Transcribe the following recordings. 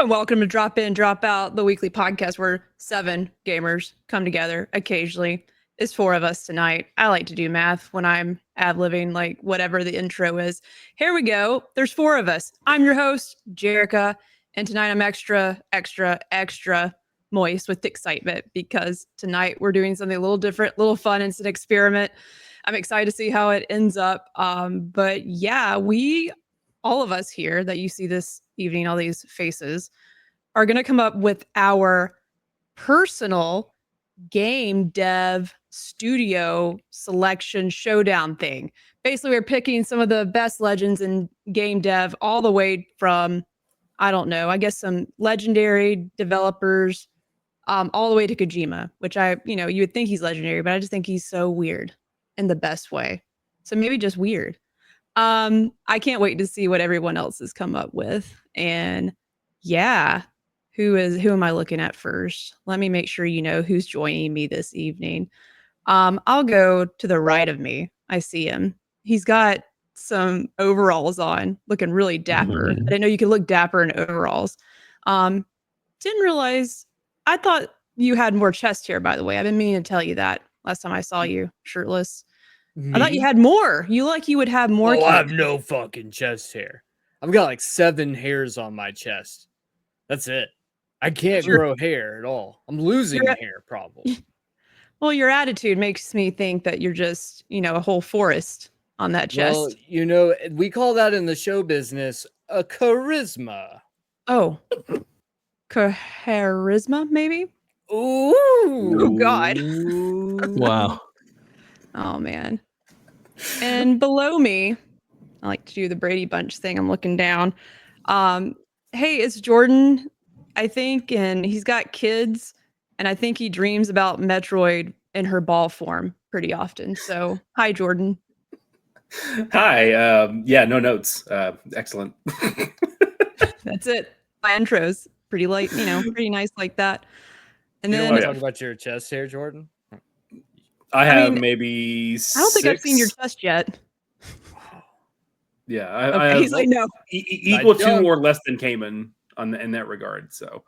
and welcome to Drop In, Drop Out, the weekly podcast where 7 gamers come together occasionally. It's 4 of us tonight. I like to do math when I'm ad-libbing, like whatever the intro is. Here we go. There's 4 of us. I'm your host, Jerica, and tonight I'm extra moist with excitement because tonight we're doing something a little different, a little fun. It's an experiment. I'm excited to see how it ends up. But yeah, all of us here that you see this evening, all these faces, are going to come up with our personal game dev studio selection showdown thing. Basically, we're picking some of the best legends in game dev, all the way from, I don't know, I guess some legendary developers, all the way to Kojima, which you would think he's legendary, but I just think he's so weird in the best way. So maybe just weird. I can't wait to see what everyone else has come up with. And yeah, who am I looking at first? Let me make sure you know who's joining me this evening. I'll go to the right of me. I see him. He's got some overalls on, looking really dapper. I didn't know you could look dapper in overalls. Didn't realize. I thought you had more chest hair, by the way. I've been meaning to tell you that last time I saw you shirtless. Me? I thought you had more. You would have more. Oh, I have no fucking chest hair. I've got like 7 hairs on my chest. That's it. I can't grow hair at all. I'm losing hair, probably. Well, your attitude makes me think that you're just, a whole forest on that chest. Well, we call that in the show business a charisma. Oh, charisma, maybe? Ooh. Oh, God. Wow. Oh, man. And below me, I like to do the Brady Bunch thing. I'm looking down. Hey, it's Jordan, I think, and he's got kids, and I think he dreams about Metroid in her ball form pretty often. So, hi, Jordan. Hi. Yeah, no notes. Excellent. That's it. My intro's pretty light, pretty nice like that. And you then want to talk about your chest hair, Jordan? I have maybe 6. I don't think I've seen your chest yet. Yeah, I have, he's like, no. Equal to or less than Kamen in that regard. So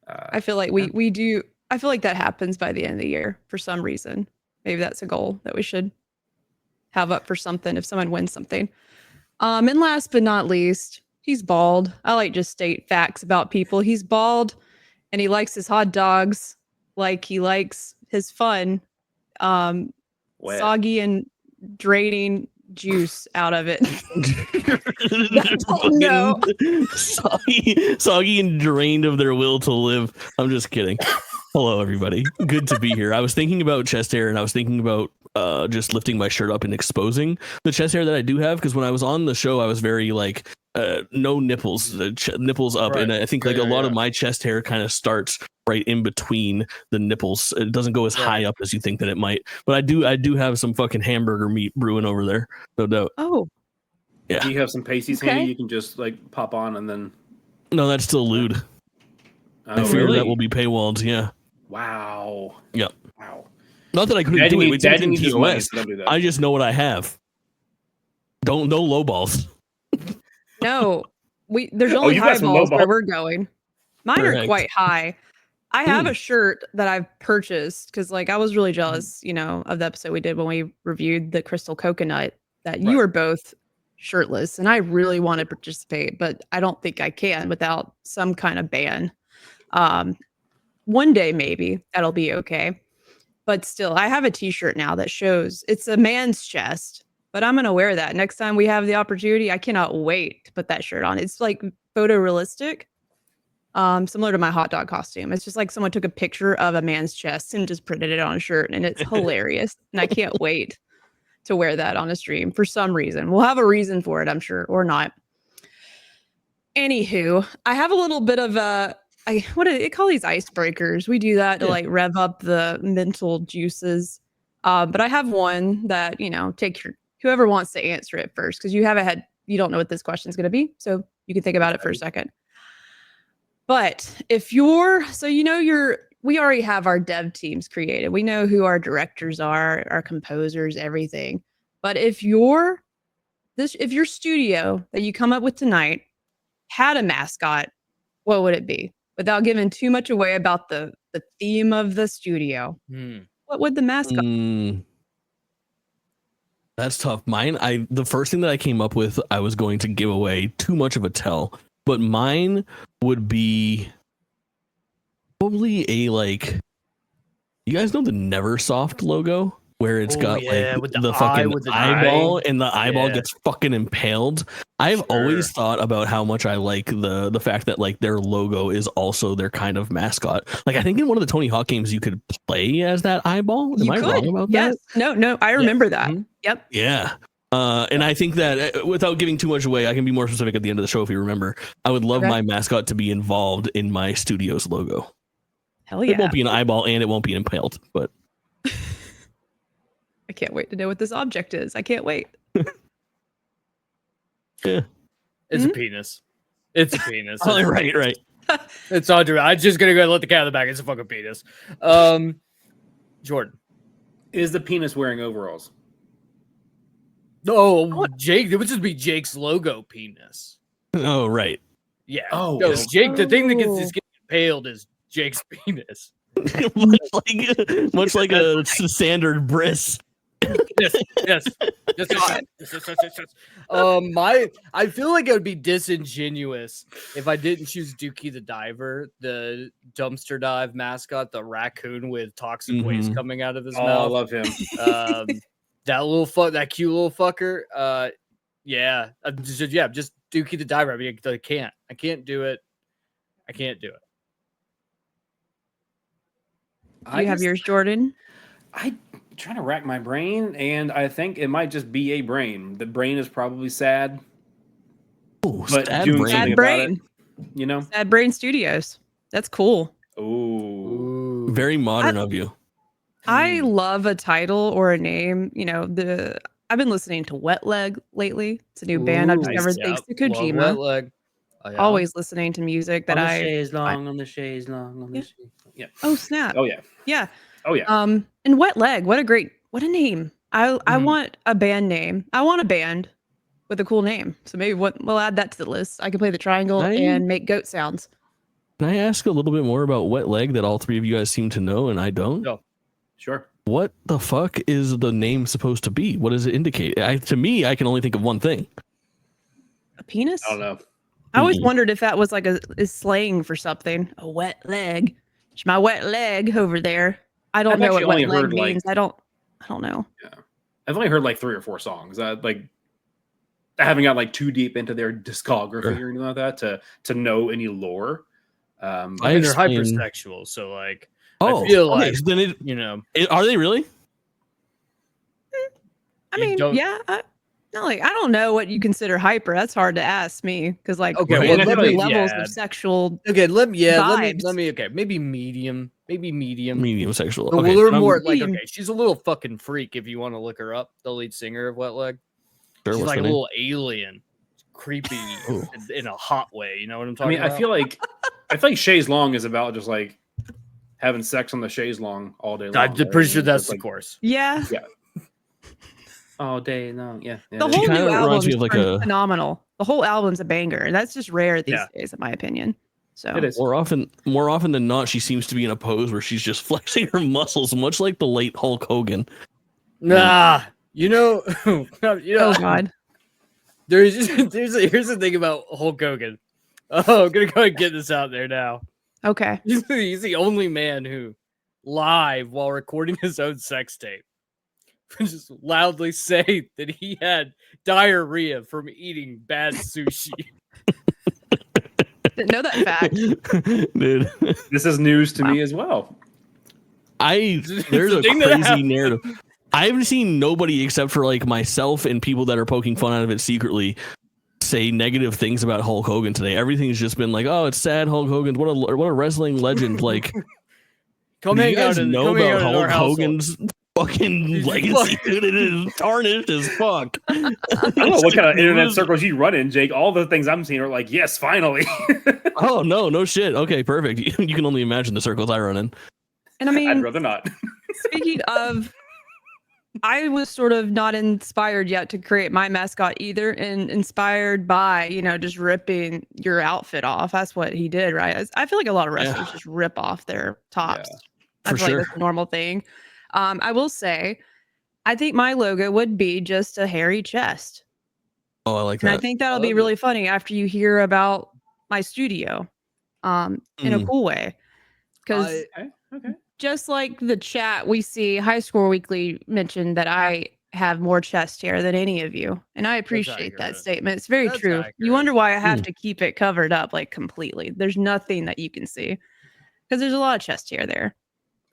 I feel like we do. I feel like that happens by the end of the year for some reason. Maybe that's a goal that we should have up for something if someone wins something. And last but not least, he's bald. I like just state facts about people. He's bald, and he likes his hot dogs like he likes his fun. Soggy and draining juice out of it. No. Soggy and drained of their will to live. I'm just kidding. Hello, everybody. Good to be here. I was thinking about chest hair, and I was thinking about just lifting my shirt up and exposing the chest hair that I do have, because when I was on the show, I was very like no nipples, nipples up, and I think a lot of my chest hair kind of starts right in between the nipples. It doesn't go as high up as you think that it might, but I do have some fucking hamburger meat brewing over there, no doubt. Oh, yeah. Do you have some pasties handy you can just like pop on and then? No, that's still lewd. I fear that will be paywalled. Yeah. Wow. Yep. Wow. Not that I couldn't do it. It's in TOS. I just know what I have. No low balls. No, there's only high balls where we're going. Mine are quite high. I have a shirt that I've purchased because I was really jealous, of the episode we did when we reviewed the Crystal Coconut, that you were both shirtless, and I really want to participate, but I don't think I can without some kind of ban. One day maybe that'll be okay. But still, I have a t-shirt now that shows it's a man's chest, but I'm going to wear that next time we have the opportunity. I cannot wait to put that shirt on. It's like photorealistic, similar to my hot dog costume. It's just like someone took a picture of a man's chest and just printed it on a shirt, and it's hilarious. And I can't wait to wear that on a stream for some reason. We'll have a reason for it, I'm sure, or not. Anywho, I have a little bit of what do they call these icebreakers? We do that to rev up the mental juices. But I have one that, take whoever wants to answer it first, because you don't know what this question is going to be. So you can think about it for a second. But if we already have our dev teams created. We know who our directors are, our composers, everything. But if your studio that you come up with tonight had a mascot, what would it be? Without giving too much away about the theme of the studio. What would the mascot? That's tough. Mine, the first thing that I came up with, I was going to give away too much of a tell, but mine would be probably a like. You guys know the Neversoft logo where it's got like with the fucking with the eyeball eye. and the eyeball gets fucking impaled. I've always thought about how much I like the fact that like their logo is also their kind of mascot. Like I think in one of the Tony Hawk games you could play as that eyeball. Am I wrong about that? No, I remember that. Mm-hmm. Yep. Yeah. And I think that without giving too much away, I can be more specific at the end of the show if you remember. I would love my mascot to be involved in my studio's logo. Hell yeah. It won't be an eyeball and it won't be impaled, but I can't wait to know what this object is. I can't wait. Yeah. It's a penis. It's a penis. Oh, right. It's all true. I'm just gonna go let the cat in the bag. It's a fucking penis. Jordan. Is the penis wearing overalls? No, Jake. It would just be Jake's logo penis. Oh, right. Yeah. Oh, no, Jake. The thing that gets impaled is Jake's penis. much like a standard bris. Yes. I feel like it would be disingenuous if I didn't choose Dookie the Diver, the dumpster dive mascot, the raccoon with toxic waste coming out of his mouth. I love him. That cute little fucker. Just Dookie the Diver. I mean, I can't do it. You have yours, Jordan? I'm trying to rack my brain, and I think it might just be a brain. The brain is probably sad. Oh, but sad doing brain. something Sad brain. about it, you know? Sad Brain Studios. That's cool. Ooh. Very modern of you. I love a title or a name. You know, I've been listening to Wet Leg lately. It's a new band I've discovered thanks to Kojima. Wet Leg. Oh, yeah. Always listening to music that on the chaise long. Yeah. Oh snap. Oh yeah. Yeah. Oh yeah. And Wet Leg, what a name. I want a band name. I want a band with a cool name. So maybe we'll add that to the list. I can play the triangle and make goat sounds. Can I ask a little bit more about Wet Leg that all three of you guys seem to know and I don't? No. Sure. What the fuck is the name supposed to be? What does it indicate? To me, I can only think of one thing. A penis? I don't know. I always wondered if that was like is slang for something. A wet leg. It's my wet leg over there. I don't know what wet leg means. I don't know. Yeah. I've only heard like 3 or 4 songs. I haven't got like too deep into their discography or anything like that to know any lore. I mean, they're hypersexual, so like I feel like then are they really? I mean, yeah. I don't know what you consider hyper. That's hard to ask me because, like, different levels of sexual. Okay, let me. Vibes. Okay, maybe medium. Medium sexual. A Okay, little more like she's a little fucking freak if you want to look her up. The lead singer of Wet Leg. Sure, she's like a little alien, creepy in a hot way. You know what I'm talking about? I feel like chaise long is about just like having sex on the chaise long all day long. I'm pretty sure that's the course. Yeah. Yeah. All day long, yeah. The whole new album is phenomenal. The whole album's a banger, and that's just rare these days, in my opinion. So it is. More often than not, she seems to be in a pose where she's just flexing her muscles, much like the late Hulk Hogan. Nah, oh God. Here's the thing about Hulk Hogan. Oh, I'm gonna go ahead and get this out there now. Okay. He's the only man who, live while recording his own sex tape, just loudly say that he had diarrhea from eating bad sushi. Didn't know that fact. Dude. This is news to me as well. There's a crazy narrative. I've seen nobody except for like myself and people that are poking fun out of it secretly say negative things about Hulk Hogan today. Everything's just been like, oh, it's sad Hulk Hogan. What a wrestling legend. Like, do you guys know about Hulk Hogan's fucking legacy? Dude, it is tarnished as fuck. I don't know what kind of internet circles you run in, Jake. All the things I'm seeing are like, yes, finally. Oh, no shit. Okay, perfect. You can only imagine the circles I run in. And I mean, I'd rather not. speaking of I was sort of not inspired yet to create my mascot either, and inspired by, just ripping your outfit off. That's what he did, right? I feel like a lot of wrestlers just rip off their tops. Yeah, I for feel like sure. that's a normal thing. I will say, I think my logo would be just a hairy chest. Oh, I like And I that. think that'll I be love really it. funny after you hear about my studio in a Mm. cool way. Because okay. just like the chat, we see High Score Weekly mentioned that I have more chest hair than any of you. And I appreciate that accurate. statement. It's very That's true. accurate. You wonder why I have to keep it covered up like completely. There's nothing that you can see because there's a lot of chest hair there.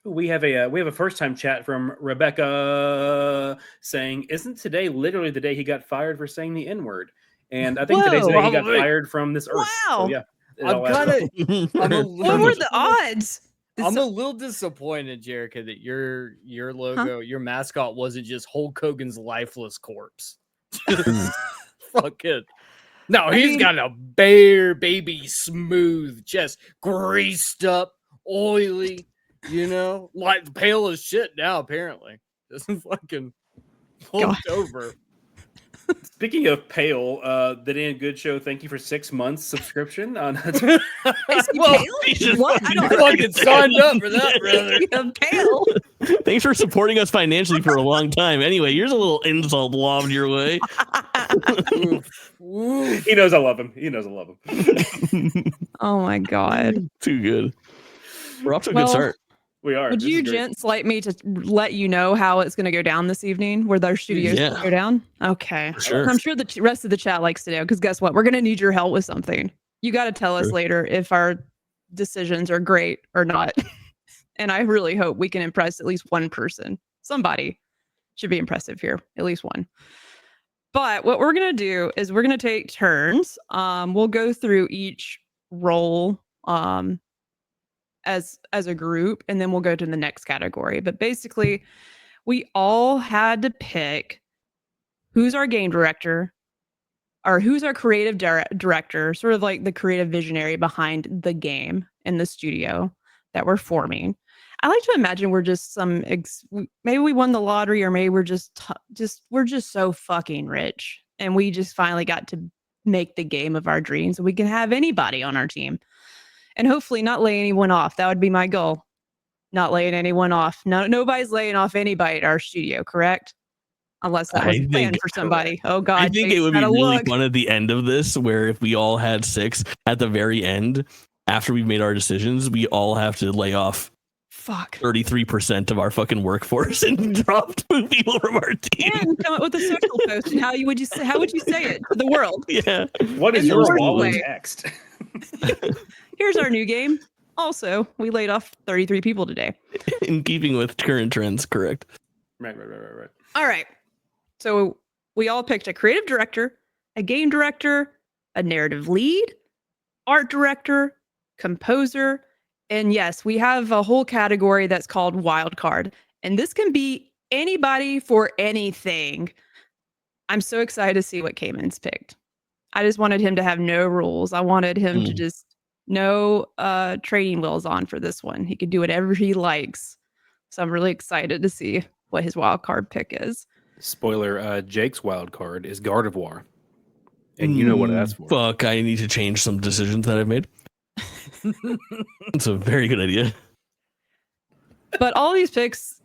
We have a first time chat from Rebecca saying, "Isn't today literally the day he got fired for saying the N word?" And I think today's the day he got Probably. fired from this earth. Wow. So yeah, it I'm all adds kind up. of. I'm a What were little. the odds? I'm a little disappointed, Jerica, that your logo, your mascot wasn't just Hulk Hogan's lifeless corpse. Fuck it. No, he's got a bare baby smooth chest, greased up, oily, like pale as shit now, apparently. This is fucking flipped over. Speaking of pale, the Dan Good Show, thank you for 6 months subscription on Is he Well, pale? What? I You don't fucking signed up for that, brother. I'm pale. Thanks for supporting us financially for a long time. Anyway, here's a little insult lobbed your way. Oof. Oof. He knows I love him. He knows I love him. Oh my God. Too good. We're off to a Well, good start. We are. Would This is you great. gents like me to let you know how it's going to go down this evening? Where their studios Yeah. go down? Okay. For sure. I'm sure the rest of the chat likes to know because guess what? We're going to need your help with something. You got to tell us Sure. later if our decisions are great or not. And I really hope we can impress at least one person. Somebody should be impressive here, at least one. But what we're going to do is we're going to take turns. We'll go through each role as a group, and then we'll go to the next category. But basically, we all had to pick who's our game director or who's our creative director, sort of like the creative visionary behind the game in the studio that we're forming. I like to imagine we're just maybe we won the lottery, or maybe we're just so fucking rich, and we just finally got to make the game of our dreams, and we can have anybody on our team. And hopefully not lay anyone off. That would be my goal. Not laying anyone off. No, nobody's laying off anybody at our studio, correct? Unless that was planned for somebody. Oh God. I think it would be really fun at the end of this, where if we all had 6 at the very end, after we've made our decisions, we all have to lay off 33% of our fucking workforce and drop 2 people from our team. And come up with a social post. And how would you say it to the world? Yeah. What is In the your worst wall of way. text? Here's our new game. Also, we laid off 33 people today. In keeping with current trends, correct. Right. All right. So we all picked a creative director, a game director, a narrative lead, art director, composer, and yes, we have a whole category that's called wildcard. And this can be anybody for anything. I'm so excited to see what Kamen's picked. I just wanted him to have no rules. I wanted him to just no training wheels on for this one. He could do whatever he likes. So I'm really excited to see what his wild card pick is. Spoiler, Jake's wild card is Gardevoir. And you know what that's for. Fuck, I need to change some decisions that I've made. It's a very good idea. But all these picks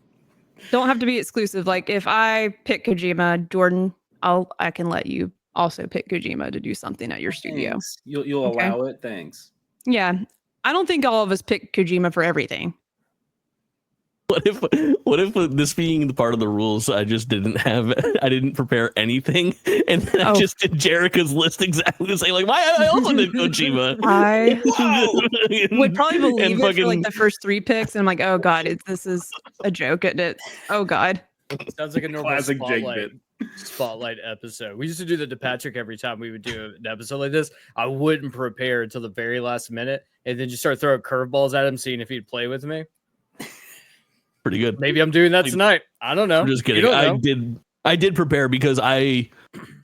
don't have to be exclusive. Like if I pick Kojima, Jordan, I can let you also pick Kojima to do something at your studio. Thanks. You'll allow it? Thanks. Yeah. I don't think all of us pick Kojima for everything. What if this being the part of the rules, I didn't prepare anything, and then I just did Jerica's list exactly the same. Like, why I also did Kojima. I would probably believe it for like the first 3 picks, and I'm like, oh God, this is a joke, isn't it? Oh God. Sounds like a normal Classic Jake bit. Spotlight episode. We used to do that to Patrick every time we would do an episode like this. I wouldn't prepare until the very last minute, and then just start throwing curveballs at him, seeing if he'd play with me. Pretty good. Maybe I'm doing that tonight. I don't know. I'm just kidding. I did prepare because I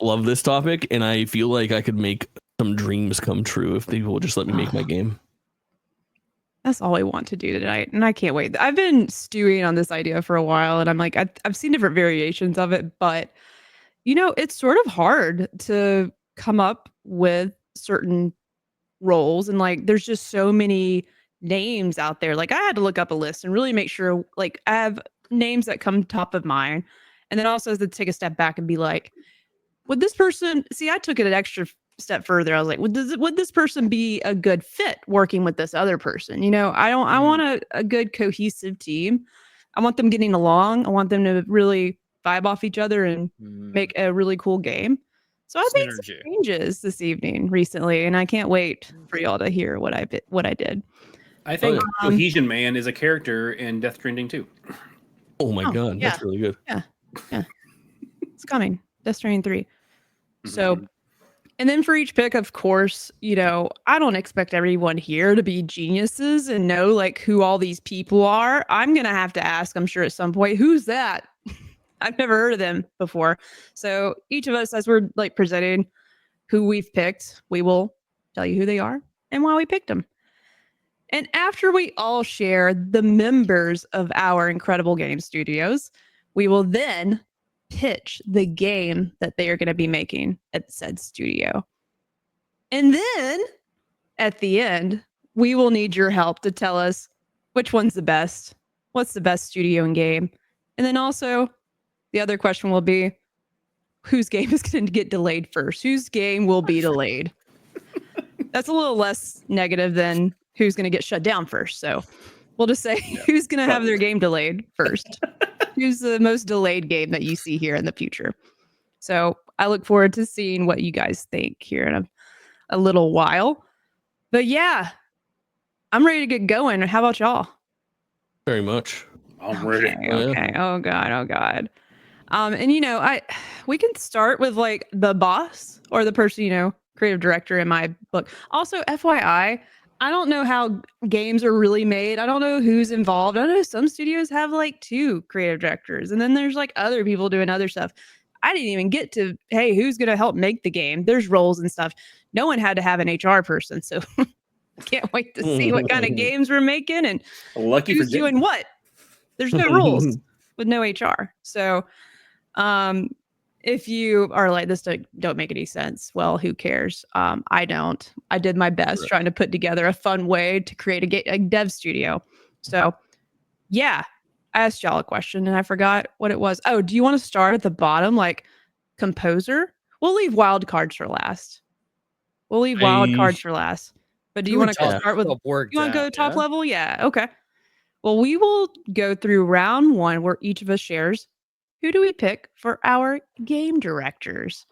love this topic, and I feel like I could make some dreams come true if people would just let me make my game. That's all we want to do tonight, and I can't wait. I've been stewing on this idea for a while, and I'm like, I've seen different variations of it, but it's sort of hard to come up with certain roles, and like, there's just so many names out there. Like, I had to look up a list and really make sure, like, I have names that come top of mind, and then also to take a step back and be like, would this person? See, I took it an extra step further. I was like, would this person be a good fit working with this other person? I want a good cohesive team. I want them getting along. I want them to really vibe off each other and make a really cool game. So I made some changes this evening recently, and I can't wait for y'all to hear what I did. I think Cohesion Man is a character in Death Stranding 2. Oh my god, yeah. that's really good. Yeah. It's coming. Death Stranding 3. So, and then for each pick, of course, I don't expect everyone here to be geniuses and know like who all these people are. I'm going to have to ask, I'm sure at some point, who's that? I've never heard of them before. So each of us, as we're like presenting who we've picked, we will tell you who they are and why we picked them. And after we all share the members of our incredible game studios, we will then pitch the game that they are going to be making at said studio. And then at the end, we will need your help to tell us which one's the best, what's the best studio and game. And then also the other question will be, whose game is going to get delayed first? Whose game will be delayed? That's a little less negative than who's going to get shut down first. So we'll just say who's going to have their game delayed first. Who's the most delayed game that you see here in the future? So I look forward to seeing what you guys think here in a little while. But yeah, I'm ready to get going. How about y'all? Very much. I'm ready. Okay. Oh God. And we can start with like the boss or the person, creative director in my book. Also, FYI, I don't know how games are really made. I don't know who's involved. I know some studios have like 2 creative directors, and then there's like other people doing other stuff. I didn't even get to, hey, who's going to help make the game? There's roles and stuff. No one had to have an HR person. So I can't wait to see what kind of games we're making and who's doing what. There's no rules with no HR. So if you are like, this don't make any sense, well, who cares? I don't. I did my best trying to put together a fun way to create a dev studio. So yeah, I asked y'all a question and I forgot what it was. Oh, do you want to start at the bottom, like composer? We'll leave wildcards for last. But do you want to start with, you want to go top level? Yeah. Okay. Well, we will go through round 1 where each of us shares who do we pick for our game directors?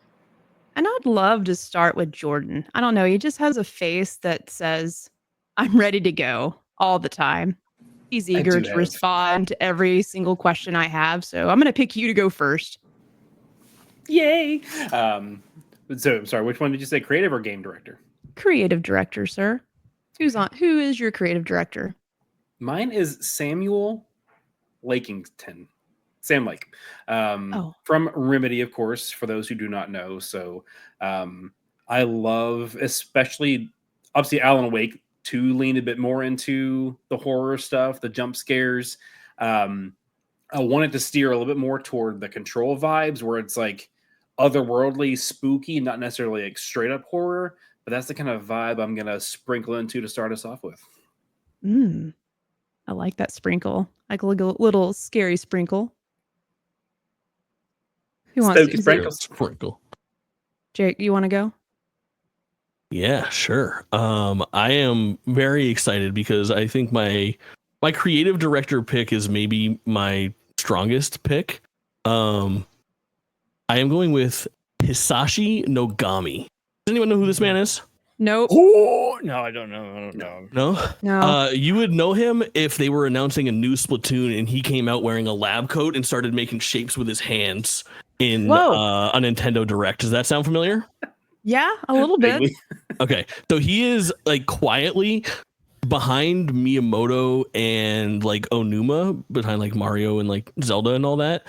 And I'd love to start with Jordan. I don't know. He just has a face that says, I'm ready to go all the time. He's eager to respond to every single question I have. So I'm going to pick you to go first. Yay. So I'm sorry, which one did you say, creative or game director? Creative director, sir. Who is your creative director? Mine is Samuel Lakington. Sam Lake, from Remedy, of course, for those who do not know. So I love, especially, obviously, Alan Wake 2 leaned a bit more into the horror stuff, the jump scares. I wanted to steer a little bit more toward the Control vibes, where it's like otherworldly, spooky, not necessarily like straight up horror, but that's the kind of vibe I'm going to sprinkle into to start us off with. I like that sprinkle. Like a little scary sprinkle. Who wants to sprinkle? Jake, you want to go? Yeah, sure. I am very excited because I think my creative director pick is maybe my strongest pick. I am going with Hisashi Nogami. Does anyone know who this man is? Nope. Oh, no, I don't know. No. You would know him if they were announcing a new Splatoon and he came out wearing a lab coat and started making shapes with his hands in a Nintendo Direct. Does that sound familiar? Yeah, a little bit. Okay, so he is like quietly behind Miyamoto and like Onuma, behind like Mario and like Zelda and all that.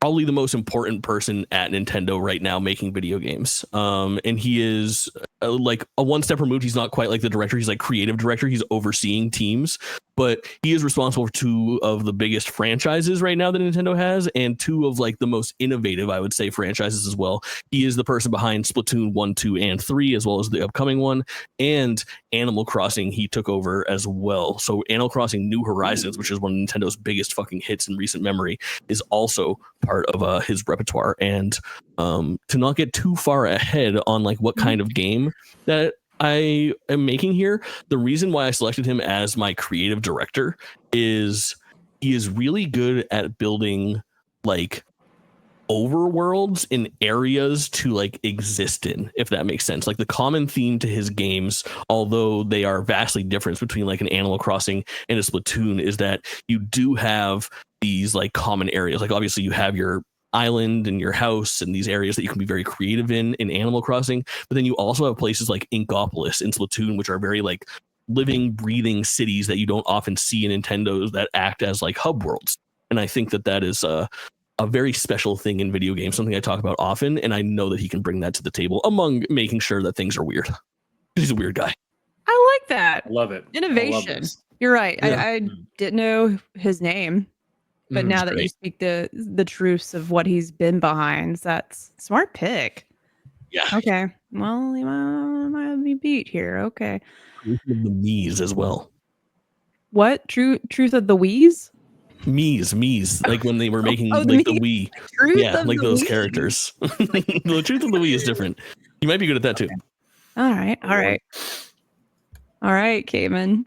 Probably the most important person at Nintendo right now making video games. And he is like a one step removed. He's not quite like the director. He's like creative director. He's overseeing teams, but he is responsible for 2 of the biggest franchises right now that Nintendo has, and 2 of like the most innovative, I would say, franchises as well. He is the person behind Splatoon 1, 2, and 3, as well as the upcoming one, and Animal Crossing he took over as well. So Animal Crossing New Horizons, which is one of Nintendo's biggest fucking hits in recent memory, is also part of his repertoire. And to not get too far ahead on like what kind of game that I am making here, the reason why I selected him as my creative director is he is really good at building like overworlds in areas to like exist in, if that makes sense. Like the common theme to his games, although they are vastly different between like an Animal Crossing and a Splatoon, is that you do have these like common areas. Like obviously you have your island and your house and these areas that you can be very creative in Animal Crossing, but then you also have places like Inkopolis in Splatoon, which are very like living, breathing cities that you don't often see in Nintendo's that act as like hub worlds. And I think that is a very special thing in video games, something I talk about often, and I know that he can bring that to the table among making sure that things are weird. He's a weird guy. I like that. I love it. Innovation. You're right. Yeah. I didn't know his name. But now that you speak the truths of what he's been behind, that's smart pick. Yeah. Okay. Well, he might be beat here. Okay. Truth of the Mies as well. What? Truth of the Wheeze? Mies. Like when they were making the like the Wii. Truth Yeah, of like the those Wii. characters. The Truth of the Wii is different. You might be good at that too. All right. Kamen.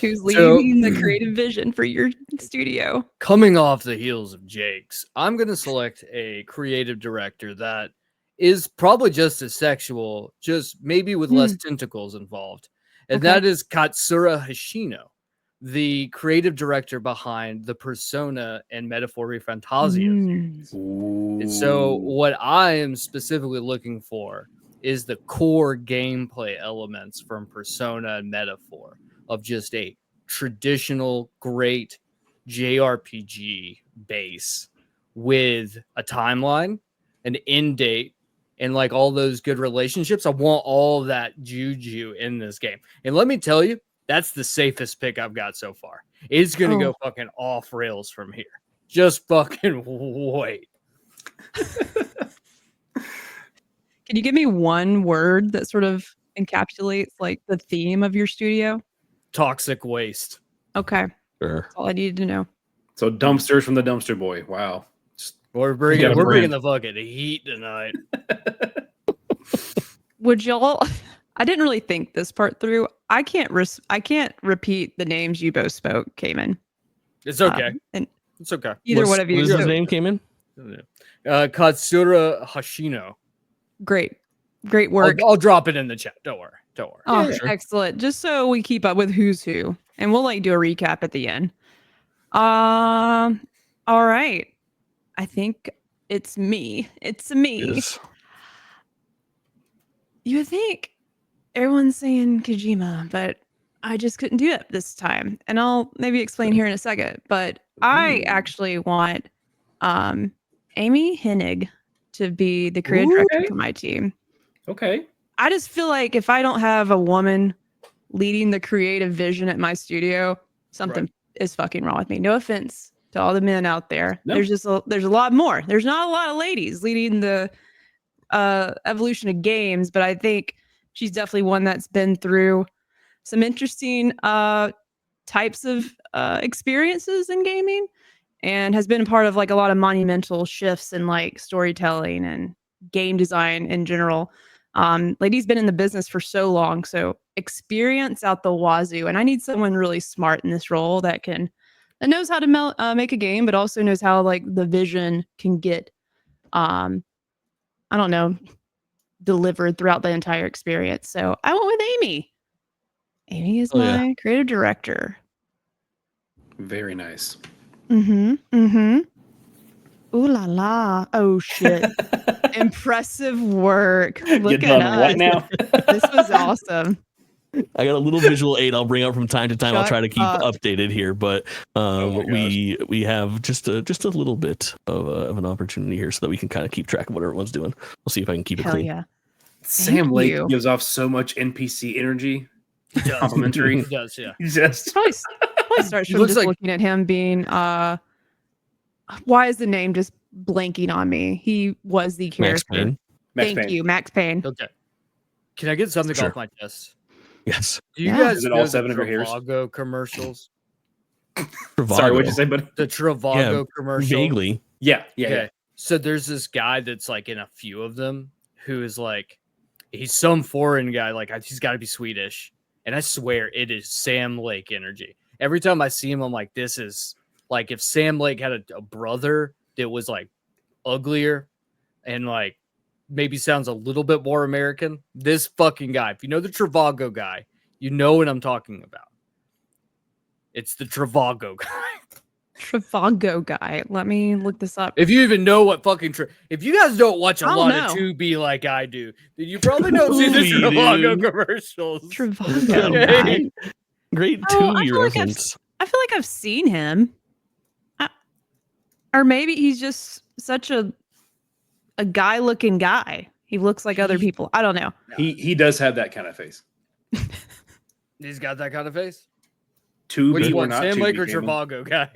Who's leading the creative vision for your studio? Coming off the heels of Jake's, I'm going to select a creative director that is probably just as sexual, just maybe with less tentacles involved. And that is Katsura Hashino, the creative director behind the Persona and Metaphor Fantasia. And so what I am specifically looking for is the core gameplay elements from Persona and Metaphor of just a traditional great JRPG base with a timeline, an end date, and like all those good relationships. I want all that juju in this game. And let me tell you, that's the safest pick I've got so far. It's going to go fucking off rails from here. Just fucking wait. Can you give me one word that sort of encapsulates like the theme of your studio? Toxic waste. Okay. Sure. That's all I needed to know. So dumpsters from the dumpster boy. Wow. We're bringing the bucket of heat tonight. Would y'all? I didn't really think this part through. I can't repeat the names you both spoke, Kamen. It's okay. And it's okay. Either one of you. What is his name, Kamen? Katsura Hashino. Great work. I'll drop it in the chat. Don't worry. Oh, Yeah, sure. Excellent. Just so we keep up with who's who, and we'll like do a recap at the end. All right. I think it's me. It's me. Yes. You would think everyone's saying Kojima, but I just couldn't do it this time. And I'll maybe explain here in a second. But I actually want Amy Hennig to be the creative director for my team. Okay. I just feel like if I don't have a woman leading the creative vision at my studio, something is fucking wrong with me. No offense to all the men out there. No. There's a lot more. There's not a lot of ladies leading the evolution of games, but I think she's definitely one that's been through some interesting types of experiences in gaming and has been a part of like a lot of monumental shifts in like storytelling and game design in general. Lady's been in the business for so long, so experience out the wazoo. And I need someone really smart in this role that knows how to make a game, but also knows how like the vision can get, delivered throughout the entire experience. So I went with Amy. Amy is my creative director. Very nice. Ooh la la. Oh shit. Impressive work. Look at us. What now? This was awesome. I got a little visual aid I'll bring up from time to time. I'll try to keep updated here, but we have just a little bit of an opportunity here so that we can kind of keep track of what everyone's doing. We'll see if I can keep it clean. Yeah. Sam Lake you. gives off so much NPC energy. He does. Complimentary. He does, yeah. Just Probably starts He from looks just like- looking at him being why is the name just blanking on me? He was the Max character. Payne. Thank you, Max Payne. Okay. Can I get something Sure. off my chest? Yes. Do you Yeah. guys Is it know all the 7 of your hairs? Travago commercials? Sorry, what'd you say, buddy? The Travago commercial? Vaguely. Yeah. Okay. So there's this guy that's like in a few of them who is like, he's some foreign guy. Like he's got to be Swedish. And I swear it is Sam Lake energy. Every time I see him, I'm like, this is like if Sam Lake had a brother that was like uglier and like maybe sounds a little bit more American. This fucking guy, if you know the Travago guy, you know what I'm talking about. It's the Travago guy. Travago guy. Let me look this up. If you even know what fucking if you guys don't watch a I don't lot know. of 2B like I do, then you probably don't see the 2B, Travago dude. commercials. Travago Okay. guy. Great Oh, I Tubi feel like reference. I feel like I've seen him. Or maybe he's just such a guy-looking guy. He looks like other people. I don't know. He does have that kind of face. He's got that kind of face. Tubi Which or one, not Sam Tubi, Lake or Kamen. Travago guy?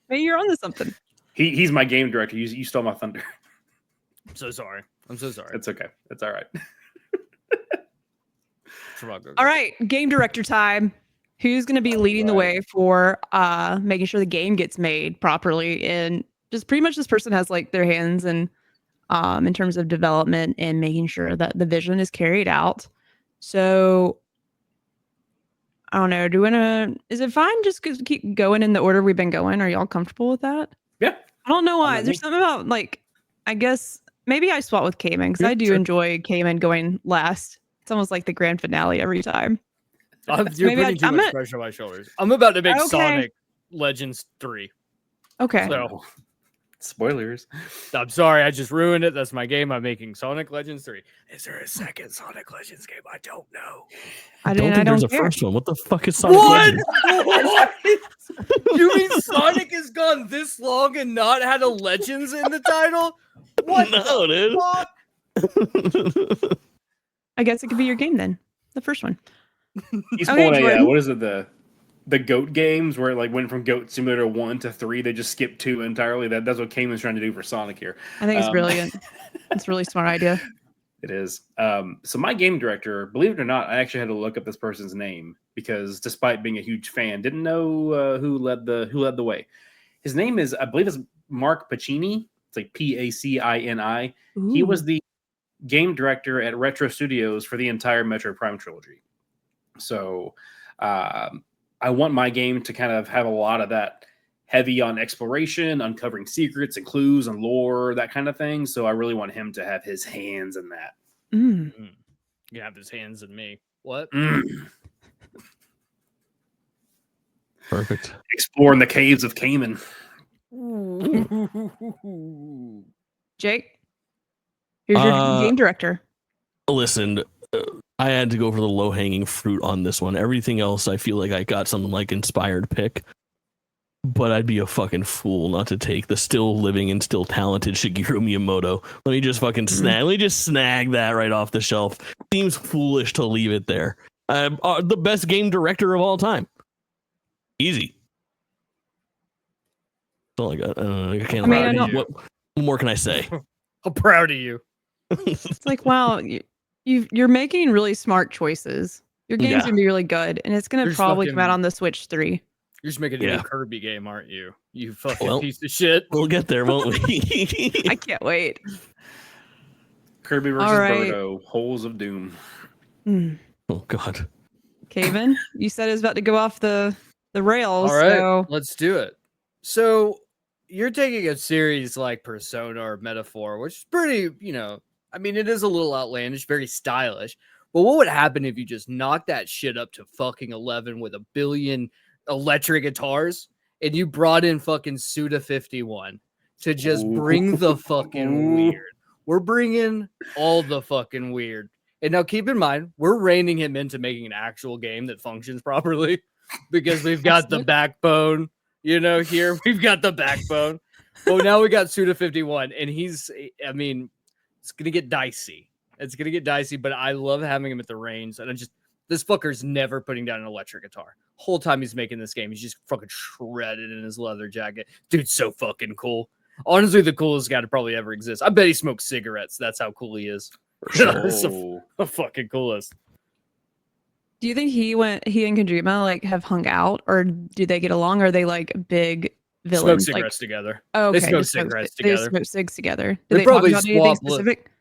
Maybe you're onto something. He's my game director. You stole my thunder. I'm so sorry. I'm so sorry. It's okay. It's all right. Travago. All right, game director time. Who's going to be leading the way for making sure the game gets made properly? And just pretty much this person has like their hands in terms of development and making sure that the vision is carried out. So I don't know. Is it fine just to keep going in the order we've been going? Are y'all comfortable with that? Yeah. I don't know why. I'm There's something about like, I guess maybe I swap with Kamen because I do sure. enjoy Kamen going last. It's almost like the grand finale every time. You're Maybe putting too I'm much gonna- pressure on my shoulders. I'm about to make Okay. Sonic Legends 3. Okay. So Spoilers. I'm sorry, I just ruined it. That's my game. I'm making Sonic Legends 3. Is there a second Sonic Legends game? I don't know. I don't don't think there's a care. first one. What the fuck is Sonic What? Legends? What? You mean Sonic has gone this long and not had a Legends in the title? What? No, dude. Fuck? I guess it could be your game then. The first one. He's Okay, pulling a Jordan. what is it, the goat games where it like went from Goat Simulator 1 to 3. They just skipped 2 entirely. That's what Kamen's trying to do for Sonic here. I think it's brilliant. It's a really smart idea. It is. So my game director, believe it or not, I actually had to look up this person's name because despite being a huge fan, didn't know who led the way. His name is, I believe, is Mark Pacini. It's like Pacini. He was the game director at Retro Studios for the entire Metroid Prime trilogy. So I want my game to kind of have a lot of that heavy on exploration, uncovering secrets and clues and lore, that kind of thing. So I really want him to have his hands in that. You have his hands in me. What? Perfect. Exploring the caves of Kamen. Jake, here's your game director. Listen, I had to go for the low hanging fruit on this one. Everything else, I feel like I got something like inspired pick. But I'd be a fucking fool not to take the still living and still talented Shigeru Miyamoto. Let me just fucking snag that right off the shelf. Seems foolish to leave it there. The best game director of all time. Easy. That's all I got. I can't. I know. What more can I say? I'm proud of you. It's like, wow, you're making really smart choices. Your game's gonna be really good, and it's gonna There's probably come out fucking- on the Switch 3. You're just making a Yeah. new Kirby game, aren't you? You fucking piece of shit. We'll get there, won't we? I can't wait. Kirby versus All right. Birdo, Holes of Doom. Oh God. Kamen, you said it was about to go off the rails. All right, So let's do it. So you're taking a series like Persona or Metaphor, which is pretty, I mean, it is a little outlandish, very stylish. But what would happen if you just knocked that shit up to fucking 11 with 1 billion electric guitars and you brought in fucking Suda 51 to just bring the fucking weird? We're bringing all the fucking weird. And now keep in mind, we're reining him into making an actual game that functions properly because we've got the backbone, here. We've got the backbone. Well, now we got Suda 51 and he's, I mean, It's gonna get dicey. But I love having him at the reins, and this fucker's never putting down an electric guitar. Whole time he's making this game, he's just fucking shredded in his leather jacket. Dude's so fucking cool. Honestly, the coolest guy to probably ever exist. I bet he smokes cigarettes. That's how cool he is. That's the fucking coolest. Do you think he and Kojima like have hung out, or do they get along? Or are they like big villains? Smoke cigarettes together. Oh, okay. They smoke cigarettes together. They smoke cigs together. Do they probably talk about anything specific?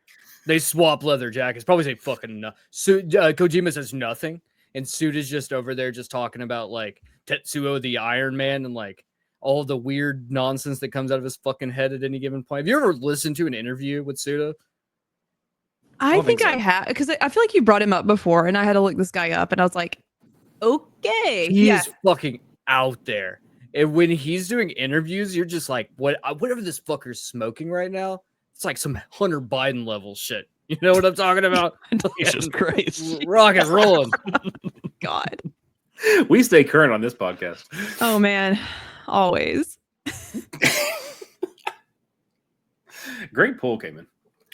They swap leather jackets. Probably say fucking Kojima says nothing, and Suda's just over there just talking about like Tetsuo the Iron Man and like all the weird nonsense that comes out of his fucking head at any given point. Have you ever listened to an interview with Suda? I think I have, because I feel like you brought him up before, and I had to look this guy up, and I was like, okay, he's fucking out there. And when he's doing interviews, you're just like, whatever this fucker's smoking right now, it's like some Hunter Biden level shit. You know what I'm talking about? Jesus Christ. Rock and rolling. God. We stay current on this podcast. Oh, man. Always. Great pull, Kamen.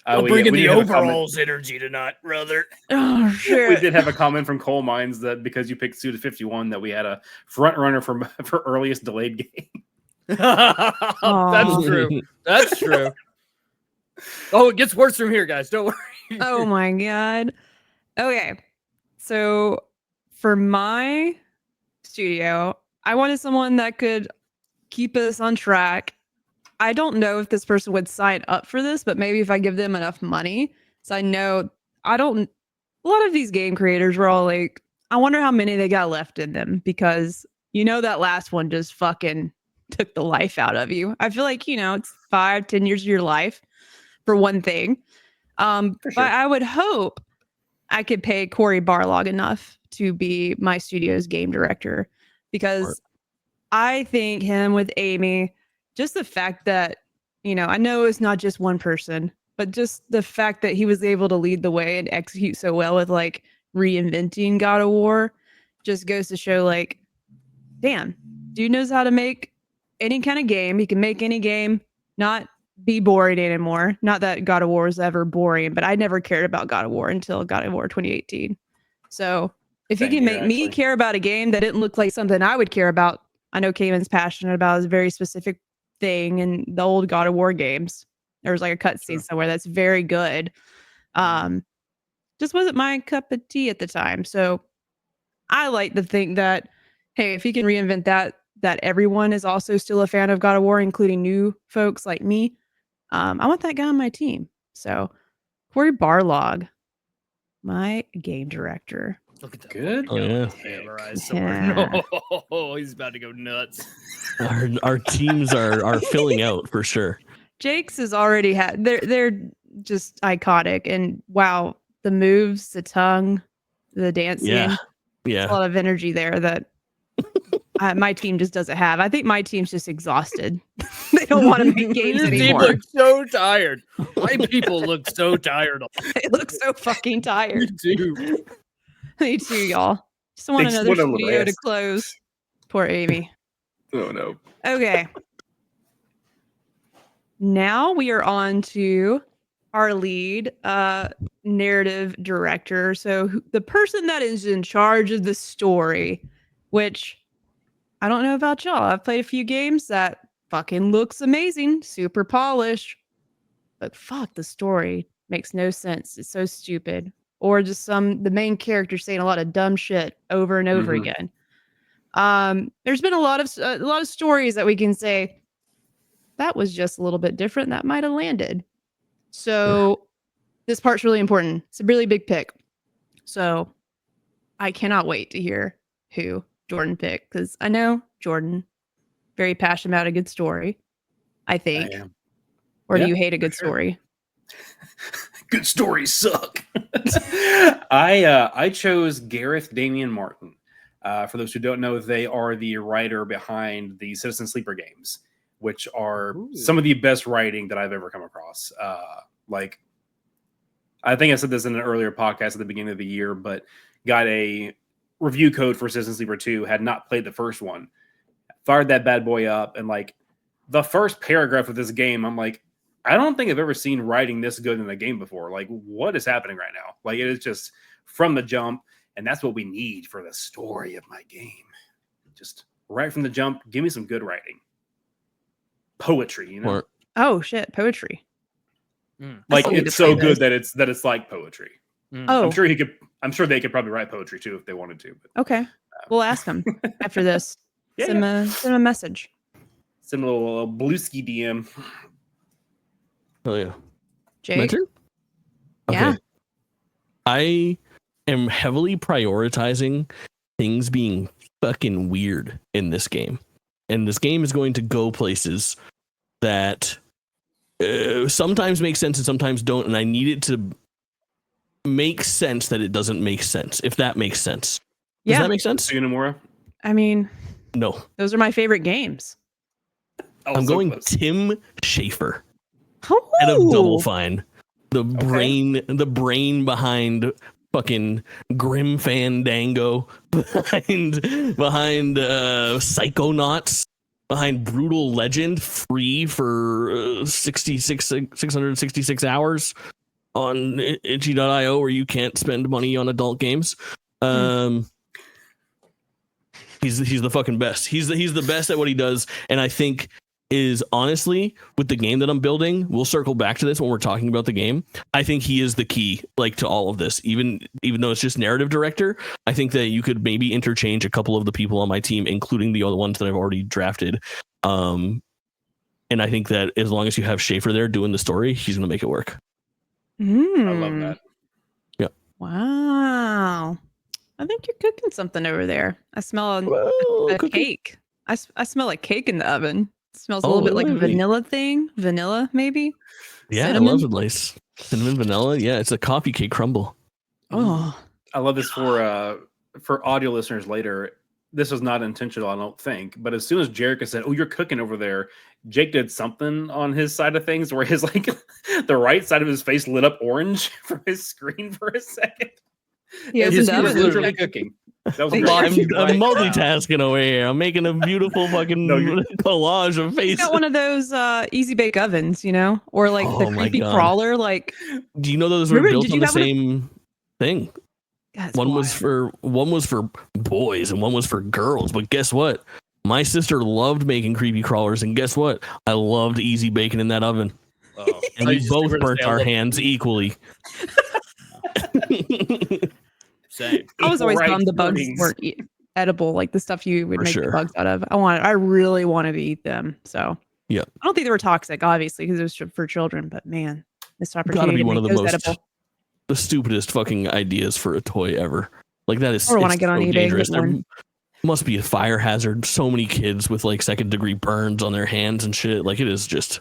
We're bringing the overalls energy tonight, brother. Oh, shit. We did have a comment from Coal Mines that because you picked Suda 51, that we had a front runner for earliest delayed game. That's true. That's true. Oh, it gets worse from here, guys. Don't worry. Oh my God. Okay. So for my studio, I wanted someone that could keep us on track. I don't know if this person would sign up for this, but maybe if I give them enough money. So I know a lot of these game creators were all like, I wonder how many they got left in them, because that last one just fucking took the life out of you. I feel like, it's 5-10 years of your life for one thing. But I would hope I could pay Corey Barlog enough to be my studio's game director, because I think him with Amy, just the fact that, I know it's not just one person, but just the fact that he was able to lead the way and execute so well with like reinventing God of War just goes to show like, damn, dude knows how to make any kind of game. He can make any game, not be boring anymore. Not that God of War was ever boring, but I never cared about God of War until God of War 2018. So if he can make me care about a game that didn't look like something I would care about, I know Kamen's passionate about is a very specific thing in the old God of War games. There was like a cutscene somewhere that's very good. Just wasn't my cup of tea at the time. So I like to think that, hey, if he can reinvent that everyone is also still a fan of God of War, including new folks like me. I want that guy on my team. So Corey Barlog, my game director. Look at that. Good. Oh, yeah. Yeah. Oh, he's about to go nuts. Our teams are filling out for sure. Jake's has already had they're just iconic, and wow, the moves, the tongue, the dancing. Yeah. A lot of energy there that my team just doesn't have. I think my team's just exhausted. They don't want to make games Your anymore. team looks so tired. My people look so tired. They look so fucking tired. You do. Me too, y'all. Just want another studio to close. Poor Amy. Oh no. Okay. Now we are on to our lead narrative director. So the person that is in charge of the story, which I don't know about y'all. I've played a few games that fucking looks amazing, super polished, but fuck, the story makes no sense. It's so stupid. Or just the main character saying a lot of dumb shit over and over again. There's been a lot of stories that we can say that was just a little bit different. That might have landed. So this part's really important. It's a really big pick. So I cannot wait to hear who Jordan picked, because I know Jordan very passionate about a good story. I think. I am. Or do you hate a good story? Good stories suck. I chose Gareth Damian Martin. For those who don't know, they are the writer behind the Citizen Sleeper games, which are some of the best writing that I've ever come across. Like, I think I said this in an earlier podcast at the beginning of the year, but got a review code for Citizen Sleeper 2, had not played the first one, fired that bad boy up, and like the first paragraph of this game, I'm like, I don't think I've ever seen writing this good in the game before. Like, what is happening right now? Like, it is just from the jump, and that's what we need for the story of my game. Just right from the jump, give me some good writing. Poetry, you know? Oh shit, poetry. Like, it's so good that it's like poetry. Oh, I'm sure they could probably write poetry too if they wanted to. But, okay. We'll ask them after this. Send him a message. Send a little Bluesky DM. Oh yeah. Jake? My turn? Okay. Yeah. I am heavily prioritizing things being fucking weird in this game. And this game is going to go places that sometimes make sense and sometimes don't. And I need it to make sense that it doesn't make sense, if that makes sense. Does that make sense? I mean, no. Those are my favorite games. I'm going close. Tim Schafer. Oh. Head of Double Fine. The brain behind fucking Grim Fandango, behind Psychonauts, behind Brutal Legend, free for 666 hours on itchy.io, where you can't spend money on adult games. He's the fucking best. He's the best at what he does, and I think is honestly, with the game that I'm building, we'll circle back to this when we're talking about the game. I think he is the key, like, to all of this. Even though it's just narrative director, I think that you could maybe interchange a couple of the people on my team, including the other ones that I've already drafted. And I think that as long as you have Schafer there doing the story, he's gonna make it work. I love that. Yeah. Wow. I think you're cooking something over there. I smell a cake. I smell like cake in the oven. It smells a little bit like a vanilla thing. Vanilla, maybe? Yeah, cinnamon? I love it. Nice. Cinnamon vanilla. Yeah, it's a coffee cake crumble. Oh. I love this for audio listeners later. This was not intentional, I don't think. But as soon as Jerica said, "Oh, you're cooking over there," Jake did something on his side of things where his the right side of his face lit up orange from his screen for a second. He was literally cooking. That was I'm multitasking over here. I'm making a beautiful fucking collage of faces. He's got one of those easy bake ovens, you know, or like the creepy crawler. Like, do you know those were built on the same thing? One was for boys and one was for girls. But guess what? My sister loved making creepy crawlers, and guess what? I loved easy baking in that oven. Oh. And we both burnt our hands equally. Same. I was always bummed the bugs weren't edible, like the stuff you would make the bugs out of. I really wanted to eat them. So yeah, I don't think they were toxic, obviously, because it was for children. But man, this opportunity gotta be to one make of those edible. The stupidest fucking ideas for a toy ever. Like, that is. Or when I get on eBay, dangerous. There must be a fire hazard. So many kids with like 2nd-degree burns on their hands and shit. Like, it is just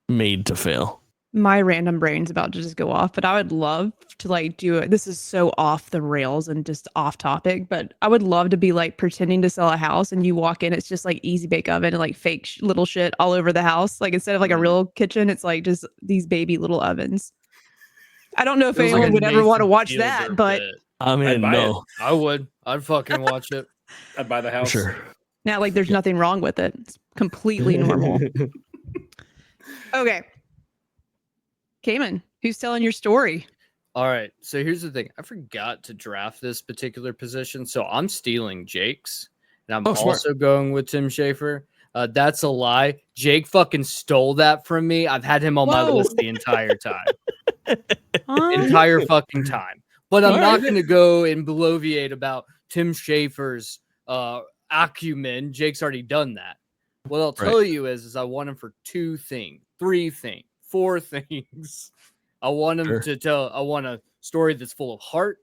made to fail. My random brain's about to just go off, but I would love to like do it. This is so off the rails and just off topic, but I would love to be like pretending to sell a house, and you walk in, it's just like easy bake oven and like fake little shit all over the house. Like, instead of like a real kitchen, it's like just these baby little ovens. I don't know if anyone would ever want to watch that, but I mean, no, I would. I'd fucking watch it. I'd buy the house. For sure. Now, like, there's nothing wrong with it. It's completely normal. Okay. Kamen, who's telling your story? All right. So here's the thing. I forgot to draft this particular position. So I'm stealing Jake's. And I'm also going with Tim Schafer. That's a lie. Jake fucking stole that from me. I've had him on my list the entire time. Entire fucking time. But I'm not going to go and bloviate about Tim Schafer's acumen. Jake's already done that. What I'll tell you is I want him for 2 things, 3 things, 4 things. I want him to tell. I want a story that's full of heart,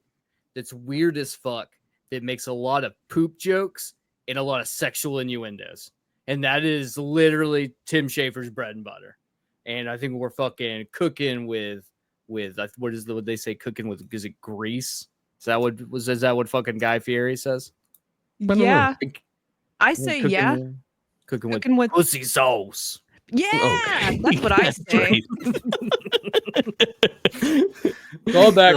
that's weird as fuck, that makes a lot of poop jokes and a lot of sexual innuendos. And that is literally Tim Schafer's bread and butter. And I think we're fucking cooking with what is what they say, cooking with, is it grease? Is that what fucking Guy Fieri says? Yeah. I say cooking with pussy sauce. Yeah, that's what I say. Go back.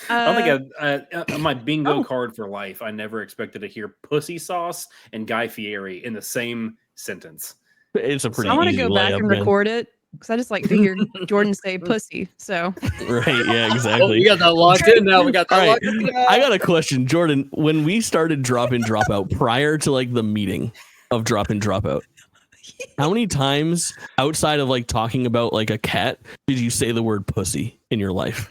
I don't think on my bingo card for life, I never expected to hear pussy sauce and Guy Fieri in the same sentence. It's a pretty I want to easy go back layup, and man. record it because I just like to hear Jordan say pussy. So Right, yeah, Oh, exactly. we got that locked in now. We got that All right, locked in. I got a question, Jordan. When we started drop in, drop out, prior to like the meeting of drop in, drop out, how many times outside of like talking about like a cat did you say the word pussy in your life?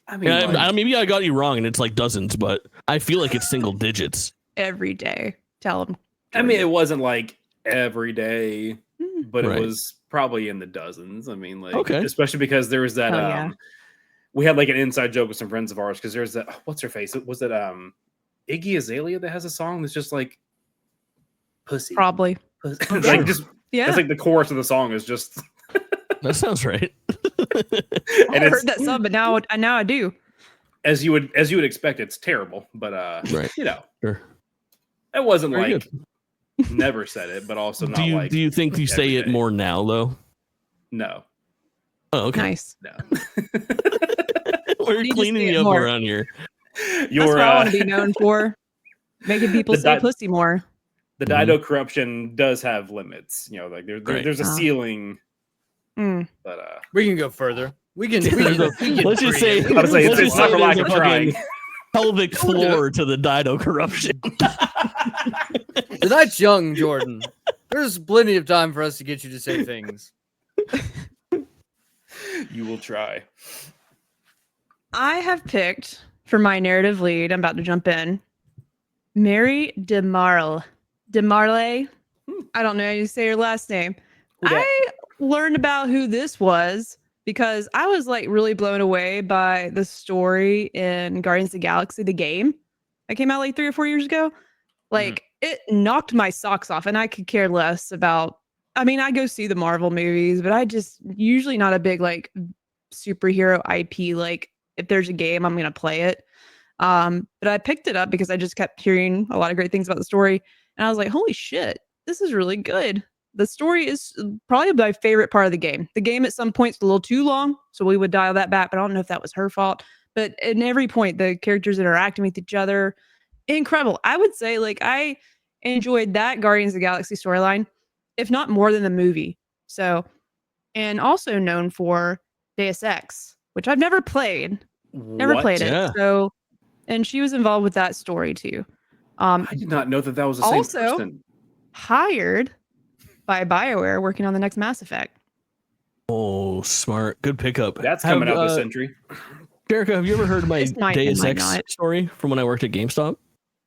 I mean, Maybe I got you wrong, and it's like dozens, but I feel like it's single digits. every day, tell him. I mean, it wasn't like every day, but Right. it was probably in the dozens. I mean, like, Okay. especially because there was that, Oh, yeah. we had like an inside joke with some friends of ours because there's that, what's her face? Was it Iggy Azalea that has a song that's just like pussy? Probably. Pussy. Yeah. Like just, Yeah. that's like the chorus of the song is just, That sounds right. I and heard that song, but now I do. as you would expect, it's terrible, but Right. you know, Sure. it wasn't Very like never said it, but also not like do you think you say every it day. more now though? No. Oh, okay. Nice. No. We're You just cleaning say it you up more. around here. That's Your what I want to be known for. Making people The say di- pussy more. the Mhm. Dido corruption does have limits. You know, like Right. there's a ceiling, Mm. but We can go further. We can. Let's just say, I was like, let's it's just not say for lack there's of a fucking trying. pelvic floor to the Dido corruption. The night's young, Jordan. There's plenty of time for us to get you to say things. You will try. I have picked for my narrative lead. I'm about to jump in. Mary DeMarle. DeMarle. I don't know how you say your last name. Who dat? I learned about who this was because I was like really blown away by the story in Guardians of the Galaxy, the game that came out like 3 or 4 years ago. Like it knocked my socks off, and I could care less about. I mean, I go see the Marvel movies, but I just usually not a big like superhero IP. Like if there's a game, I'm gonna play it. But I picked it up because I just kept hearing a lot of great things about the story, and I was like, holy shit, this is really good. The story is probably my favorite part of the game. The game at some points a little too long, so we would dial that back, but I don't know if that was her fault. But at every point, the characters interacting with each other, incredible. I would say like I enjoyed that Guardians of the Galaxy storyline, if not more than the movie. So, and also known for Deus Ex, which I've never played. Never What? played it. Yeah. So, and she was involved with that story too. I did not know that was the same Also- person. Hired by BioWare working on the next Mass Effect. Oh, smart. Good pickup. That's coming out this century. Jerica, have you ever heard my This might, Deus might Ex not. story from when I worked at GameStop?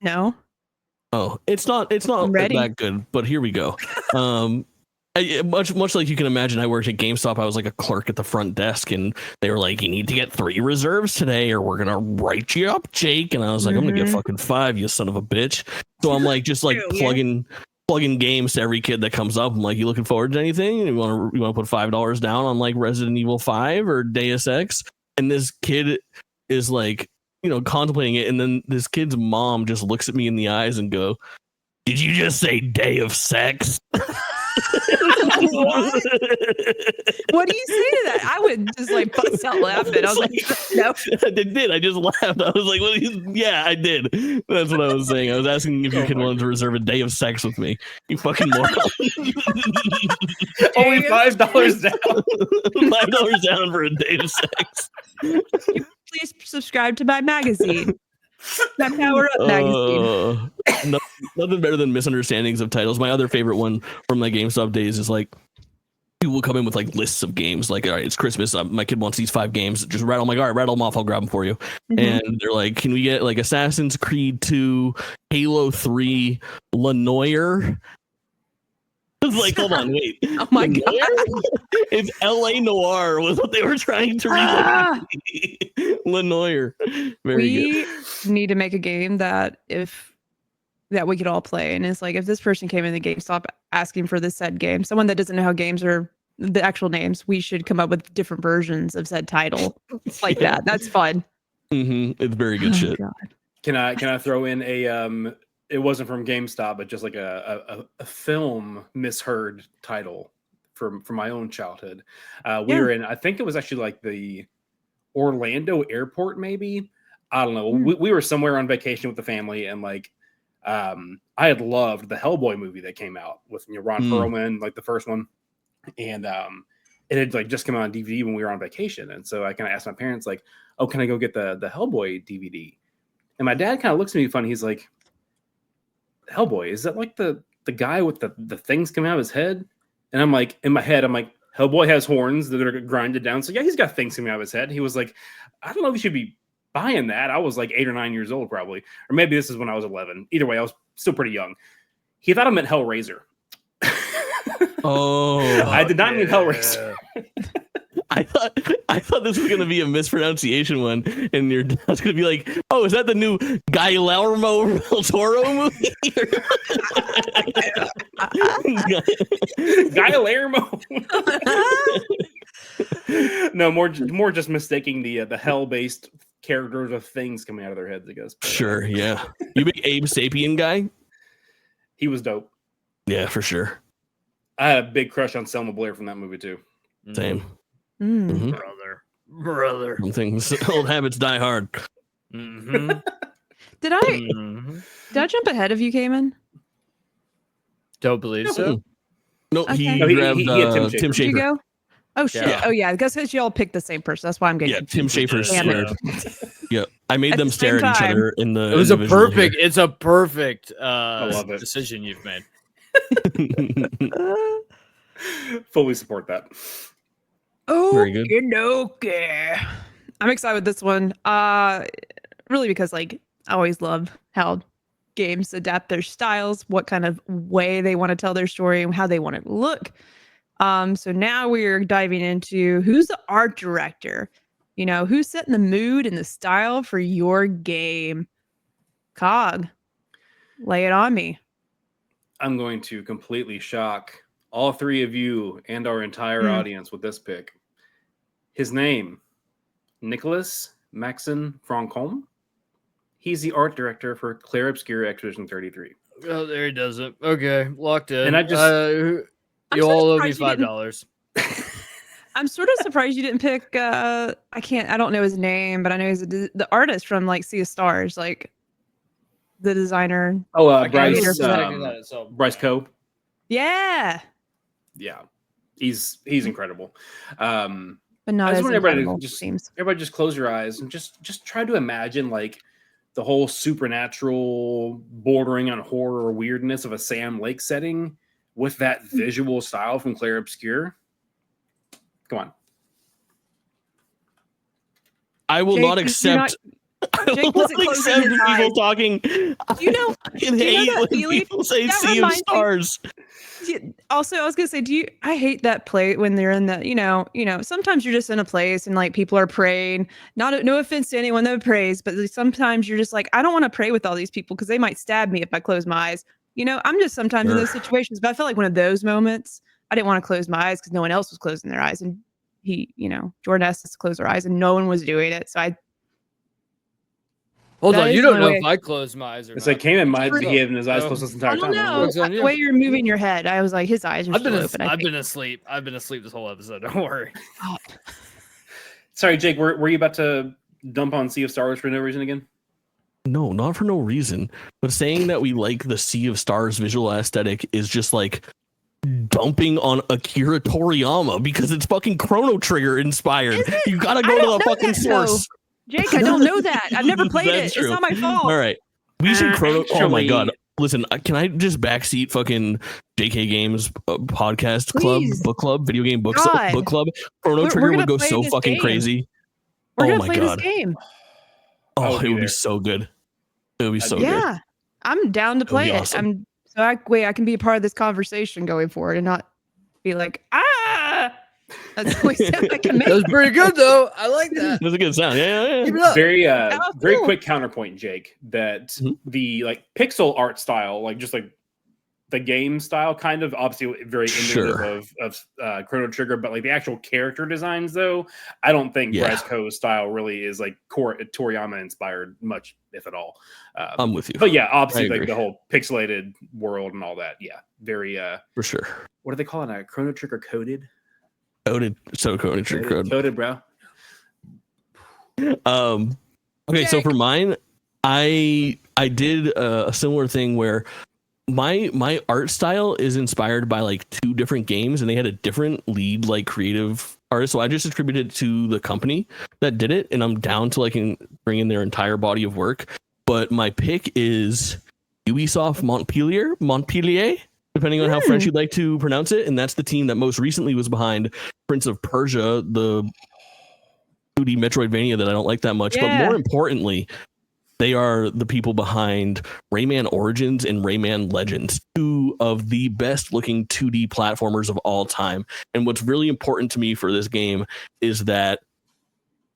No. Oh, it's not I'm ready. that good, but here we go. Much like you can imagine, I worked at GameStop. I was like a clerk at the front desk, and they were like, "You need to get 3 reserves today, or we're gonna write you up, Jake." And I was like, "I'm gonna get fucking 5, you son of a bitch." So I'm like, just like plugging games to every kid that comes up. I'm like, "You looking forward to anything? You want to put $5 down on like Resident Evil 5 or Deus Ex?" And this kid is like, contemplating it, and then this kid's mom just looks at me in the eyes and go, "Did you just say day of sex?" What do you say to that? I would just like bust out laughing. I was like, no. I did. I just laughed. I was like, "What? Yeah, I did." That's what I was saying. I was asking if you could want to reserve a day of sex with me. You fucking moron. Only $5 down. $5 down for a day of sex. Please subscribe to my magazine. My Power Up magazine. Nothing better than misunderstandings of titles. My other favorite one from my GameStop days is like, people will come in with like lists of games. Like, all right, it's Christmas. My kid wants these 5 games. Just rattle. I'm like, all right, rattle them off. I'll grab them for you. And they're like, can we get like Assassin's Creed 2, Halo 3, Lenoir? I was like, hold on, wait. Oh my God. It's L.A. Noir was what they were trying to read. Lenoir. Very good. We need to make a game that we could all play. And it's like, if this person came in the GameStop asking for this said game, someone that doesn't know how games are the actual names, we should come up with different versions of said title. It's like that. That's fun. It's very good shit. God. Can I throw in a it wasn't from GameStop, but just like a film misheard title from my own childhood. We were in, I think it was actually like the Orlando airport, maybe. I don't know. We were somewhere on vacation with the family, and like I I had loved the Hellboy movie that came out with Ron Perlman, like the first one, and it had like just come out on DVD when we were on vacation, and so I kind of asked my parents like, "Oh, can I go get the Hellboy DVD?" And my dad kind of looks at me funny. He's like, "Hellboy, is that like the guy with the things coming out of his head?" And I'm like, in my head, I'm like, Hellboy has horns that are grinded down. So yeah, he's got things coming out of his head. He was like, I don't know if you should be buying that. I was like 8 or 9 years old, probably. Or maybe this is when I was 11. Either way, I was still pretty young. He thought I meant Hellraiser. Oh, I did not mean Hellraiser. I thought this was gonna be a mispronunciation one, and your dad's gonna be like, "Oh, is that the new Guillermo del Toro movie?" Guillermo. No, more just mistaking the hell-based characters of things coming out of their heads, I guess. Sure, yeah. You big Abe Sapien guy? He was dope. Yeah, for sure. I had a big crush on Selma Blair from that movie too. Same. Mm. Brother. Some things, old habits die hard. Mm-hmm. Did I jump ahead of you, Kamen? Don't believe so. No, Okay. he No, he grabbed had Tim Schafer. Tim Did you Schafer. go? Oh shit! Yeah. Oh yeah, because you all picked the same person. That's why I'm getting. Yeah, Tim Schafer Damn it. squared. Yeah, I made At them the stare same at each time. other in the. It was a individual perfect. It's a perfect love it. decision you've made. here. Fully support that. Oh, Very good. okay. I'm excited with this one. Really because like I always love how games adapt their styles, what kind of way they want to tell their story, and how they want it to look. So now we're diving into who's the art director. You know, who's setting the mood and the style for your game. Cog, lay it on me. I'm going to completely shock all three of you and our entire audience with this pick. His name, Nicholas Maxon Francolm. He's the art director for Clair Obscur Expedition 33. Oh, there he does it. Okay, locked in. And I just- you all owe me $5. I'm sort of surprised you didn't pick I don't know his name, but I know he's the artist from like Sea of Stars, like the designer. Bryce Coe. Yeah. Yeah, he's incredible. But not I just as want everybody incredible, to just seems. everybody just close your eyes and just try to imagine like the whole supernatural, bordering on horror weirdness of a Sam Lake setting with that visual style from Clair Obscur. Come on. I will Jake, not accept. I Jake will wasn't not closing accept his people eyes. talking. Do you know? I you know hate that when feeling? people say That Sea of reminds me- Stars. Also, I was gonna say, I hate that play when they're in the, sometimes you're just in a place and like people are praying. No offense to anyone that prays, but sometimes you're just like, I don't want to pray with all these people because they might stab me if I close my eyes. I'm just sometimes in those situations, but I felt like one of those moments, I didn't want to close my eyes because no one else was closing their eyes, and Jordan asked us to close our eyes, and no one was doing it. So Hold That on, is you don't my know way. if I close my eyes or It's not. like Kamen might True. be having his eyes closed this entire I don't time. know. What's on you? The way you're moving your head, I was like, his eyes are still open. I've been asleep. I've been asleep this whole episode. Don't worry. Sorry, Jake, were you about to dump on Sea of Stars for no reason again? No, not for no reason. But saying that we like the Sea of Stars visual aesthetic is just like dumping on Akira Toriyama because it's fucking Chrono Trigger inspired. You gotta go to the fucking source. Jake, I don't know that. I've never played it. That's true. It's not my fault. All right. We should Chrono. Oh my Actually- god. Listen, can I just backseat fucking JK Games podcast Please. book club, video game book God. club? Chrono We're Trigger gonna would go play so this fucking game. crazy. We're Oh gonna my play god. this game. I Oh, would it be would be there. so good. It would be so good. Yeah, I'm down to That would play be it. awesome. I can be a part of this conversation going forward and not be like, ah. That's the least I can make. That was pretty good though. I like that. That's a good sound. Yeah. Keep it up. Very was very cool. quick counterpoint, Jake, that Mhm. the like pixel art style, like just like the game style, kind of obviously very indicative of Chrono Trigger, but like the actual character designs, though, I don't think Yeah. Bryce Coe's style really is like Toriyama inspired much, if at all. I'm with you. But yeah, obviously I like agree. the whole pixelated world and all that. Yeah, very For sure. what do they call it? Chrono Trigger coded? Coded. So Chrono Trigger code. Coded, bro. Okay, so Jake. for mine, I did a similar thing where my art style is inspired by like 2 different games, and they had a different lead like creative artist. So I just attributed it to the company that did it, and I'm down to like bring in their entire body of work. But my pick is Ubisoft Montpellier, depending on how French you'd like to pronounce it, and that's the team that most recently was behind Prince of Persia, the 2D Metroidvania that I don't like that much. But more importantly, they are the people behind Rayman Origins and Rayman Legends, 2 of the best looking 2D platformers of all time. And what's really important to me for this game is that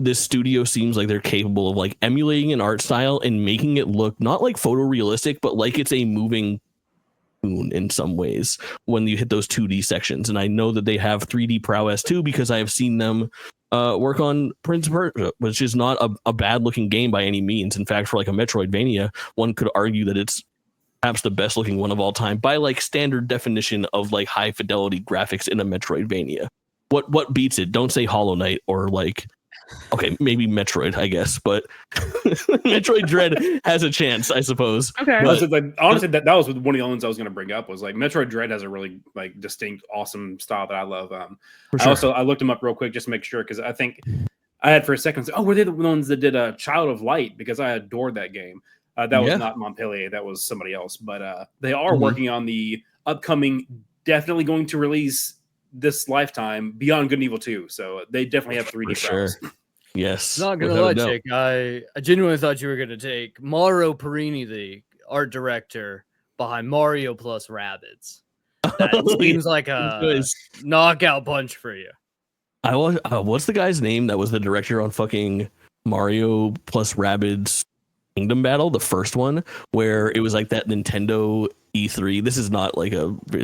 this studio seems like they're capable of like emulating an art style and making it look not like photorealistic, but like it's a moving in some ways when you hit those 2D sections. And I know that they have 3D prowess too, because I have seen them work on Prince of Persia, which is not a bad looking game by any means. In fact, for like a Metroidvania, one could argue that it's perhaps the best looking one of all time by like standard definition of like high fidelity graphics in a Metroidvania. What beats it? Don't say Hollow Knight or like, okay, maybe Metroid, I guess, but Metroid Dread has a chance, I suppose. Okay. But, like, honestly, that was one of the ones I was going to bring up, was like Metroid Dread has a really like distinct, awesome style that I love. I looked them up real quick just to make sure, because I think I had for a second, were they the ones that did Child of Light? Because I adored that game. That was not Montpellier, that was somebody else. But they are working on the upcoming, definitely going to release this lifetime, Beyond Good and Evil 2. So they definitely have 3D prowess. Yes. Not gonna lie, Jake. I genuinely thought you were gonna take Mauro Perini, the art director behind Mario plus Rabbids. That seems like a knockout punch for you. I was what's the guy's name that was the director on fucking Mario plus Rabbids Kingdom Battle, the first one, where it was like that Nintendo E3. This is not like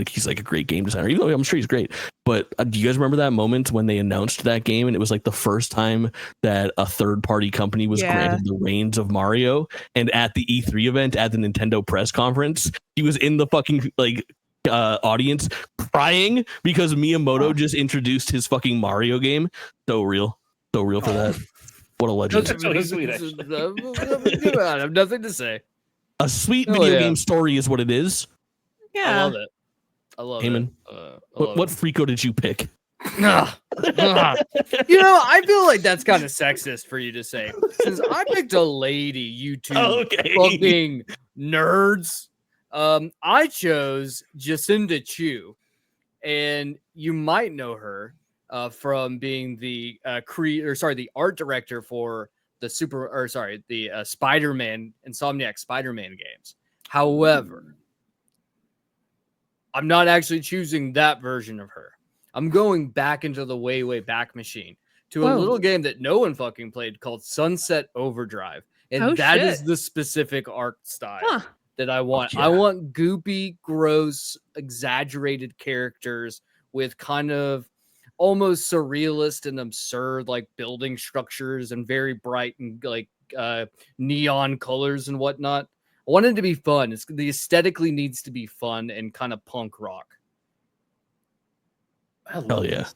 he's like a great game designer, even though I'm sure he's great. But do you guys remember that moment when they announced that game, and it was like the first time that a third party company was granted the reins of Mario? And at the E3 event, at the Nintendo press conference, he was in the fucking like audience crying because Miyamoto just introduced his fucking Mario game. So real for that. What a legend. That's really sweet, I have nothing to say. A sweet video game story is what it is. Yeah. I love it. I love Heyman, it. What Freako did you pick? You know, I feel like that's kind of sexist for you to say. Since I picked a lady, you two fucking nerds. I chose Jacinda Chu, and you might know her from being the the art director for the Spider-Man, Insomniac Spider-Man games. However, I'm not actually choosing that version of her. I'm going back into the way back machine to a little game that no one fucking played called Sunset Overdrive. And that is the specific art style that I want. I want goopy, gross, exaggerated characters with kind of almost surrealist and absurd like building structures and very bright and like neon colors and whatnot. I want it to be fun. The aesthetically needs to be fun and kind of punk rock. Hell yeah.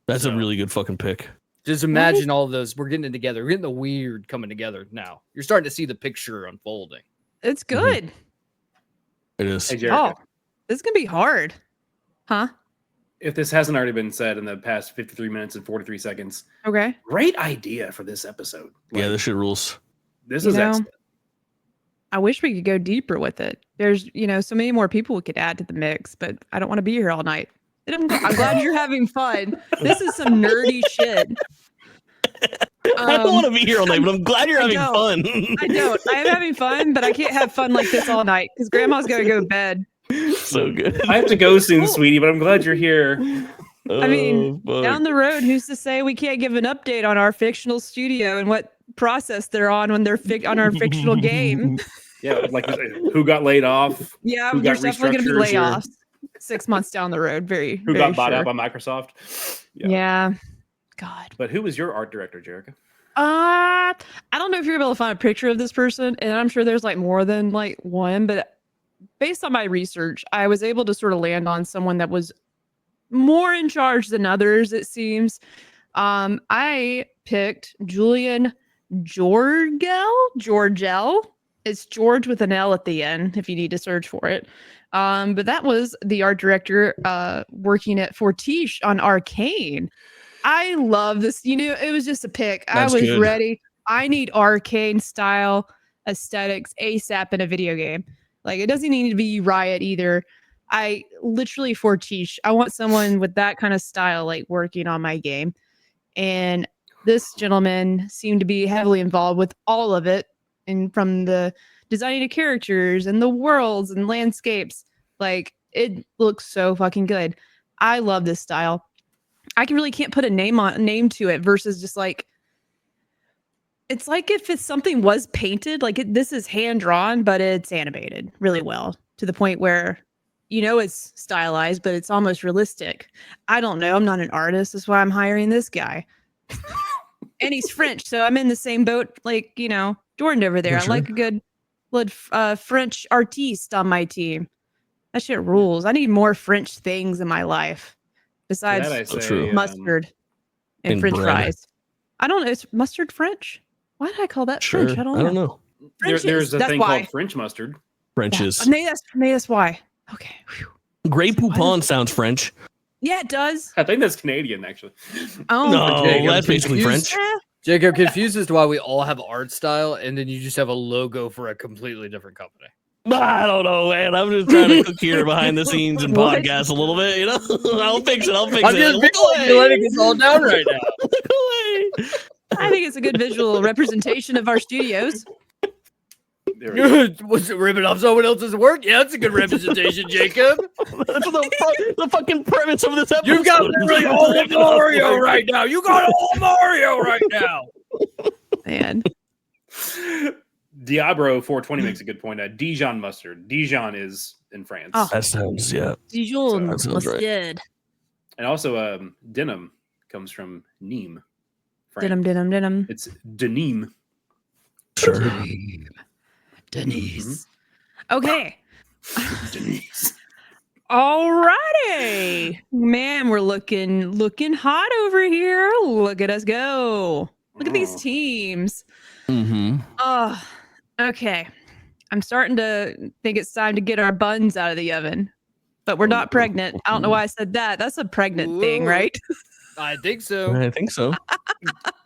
That's a really good fucking pick. Just imagine all of those. We're getting it together. We're getting the weird coming together now. You're starting to see the picture unfolding. It's good. It is. Hey, Jerica, this is going to be hard. Huh? If this hasn't already been said in the past 53 minutes and 43 seconds. Okay. Great idea for this episode. Yeah, this shit rules. This is excellent. I wish we could go deeper with it. There's, so many more people we could add to the mix, but I don't want to be here all night. I'm glad you're having fun. This is some nerdy shit. I don't want to be here all night, but I'm glad you're having fun. I don't. I am having fun, but I can't have fun like this all night because Grandma's got to go to bed. So good. I have to go soon, sweetie, but I'm glad you're here. I mean, down the road, who's to say we can't give an update on our fictional studio and what process they're on when they're on our fictional game? Yeah, like who got laid off? Yeah, there's definitely going to be layoffs 6 months down the road. Who got bought out by Microsoft? Yeah. God. But who was your art director, Jerica? I don't know if you're able to find a picture of this person, and I'm sure there's like more than like one, but based on my research, I was able to sort of land on someone that was more in charge than others, it seems. I picked Julian Jorgel. It's George with an L at the end, if you need to search for it. But that was the art director working at Fortiche on Arcane. I love this. It was just a pick. That's I was good. ready. I need Arcane style aesthetics ASAP in a video game. Like, it doesn't need to be Riot either. I literally Fortiche. I want someone with that kind of style, like, working on my game. And this gentleman seemed to be heavily involved with all of it, and from the designing of characters and the worlds and landscapes. Like, it looks so fucking good. I love this style. I really can't put a name to it versus just like, it's like if something was painted, like this is hand drawn, but it's animated really well to the point where, it's stylized, but it's almost realistic. I don't know. I'm not an artist. That's why I'm hiring this guy. And he's French. So I'm in the same boat, like, Jordan over there. Sure. I like a good French artiste on my team. That shit rules. I need more French things in my life besides mustard and French fries. I don't know. Is mustard French? Why did I call that French? I don't know. There's a thing called French mustard. Frenches. Yeah. Maybe that's why. Okay. Whew. Grey Poupon sounds French. Yeah, it does. I think that's Canadian, actually. Oh, no, that's basically French. Jacob, confused as to why we all have art style, and then you just have a logo for a completely different company. I don't know, man. I'm just trying to cook here behind the scenes and podcast a little bit, I'll fix it. I'm just letting this all down right now. I think it's a good visual representation of our studios. Was it ripping off someone else's work? Yeah, that's a good representation, Jacob. That's the fucking premise of this episode. You got literally all of Mario right now. You got all Mario right now. Man. Diablo 420 makes a good point. Dijon mustard. Dijon is in France. Oh. That sounds, yeah. Dijon sounds right. mustard. And also, denim comes from Nîmes, France. Denim. It's denim. Sure. Denise. Okay. Denise. Alrighty. Man, we're looking hot over here. Look at us go. Look at these teams. Mm-hmm. Oh, okay. I'm starting to think it's time to get our buns out of the oven. But we're not pregnant. I don't know why I said that. That's a pregnant thing, right? I think so. I think so.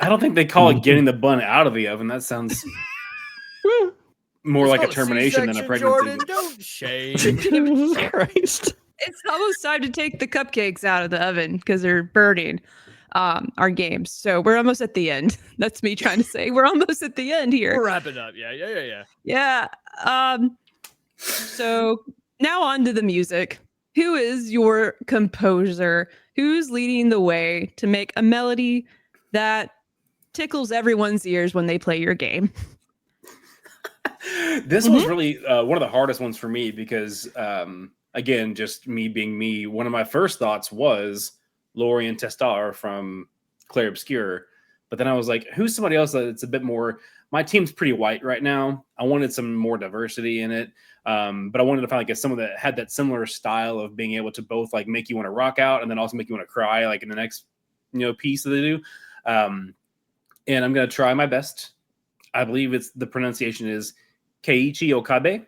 I don't think they call it getting the bun out of the oven. That sounds more It's like a called termination than a C-section, pregnancy. Jordan, don't shade. Jesus Christ. It's almost time to take the cupcakes out of the oven because they're burning our games. So we're almost at the end. That's me trying to say we're almost at the end here. We're wrapping up. Yeah. Yeah. So now on to the music. Who is your composer? Who's leading the way to make a melody that tickles everyone's ears when they play your game? This was really one of the hardest ones for me because, again, just me being me, one of my first thoughts was Lorien Testar from Clair Obscur. But then I was like, who's somebody else that's a bit more... My team's pretty white right now. I wanted some more diversity in it. But I wanted to find like someone that had that similar style of being able to both like make you want to rock out and then also make you want to cry like in the next piece that they do. And I'm going to try my best. I believe the pronunciation is Keiichi Okabe.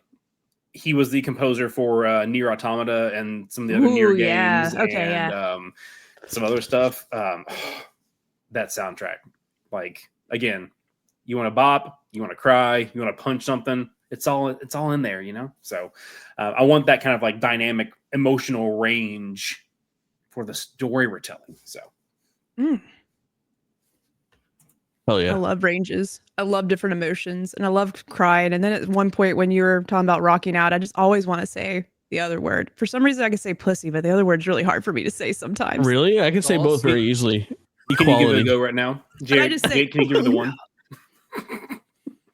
He was the composer for Nier Automata and some of the other Nier games. And some other stuff. That soundtrack, like, again, you want to bop, you want to cry, you want to punch something. It's all in there, So I want that kind of like dynamic, emotional range for the story we're telling. So, Oh yeah, I love ranges. I love different emotions, and I love crying. And then at one point when you were talking about rocking out, I just always want to say the other word. For some reason, I can say pussy, but the other word's really hard for me to say sometimes. Really? I can say both very easily. Can you give it a go right now, Jade? Can you give it the one?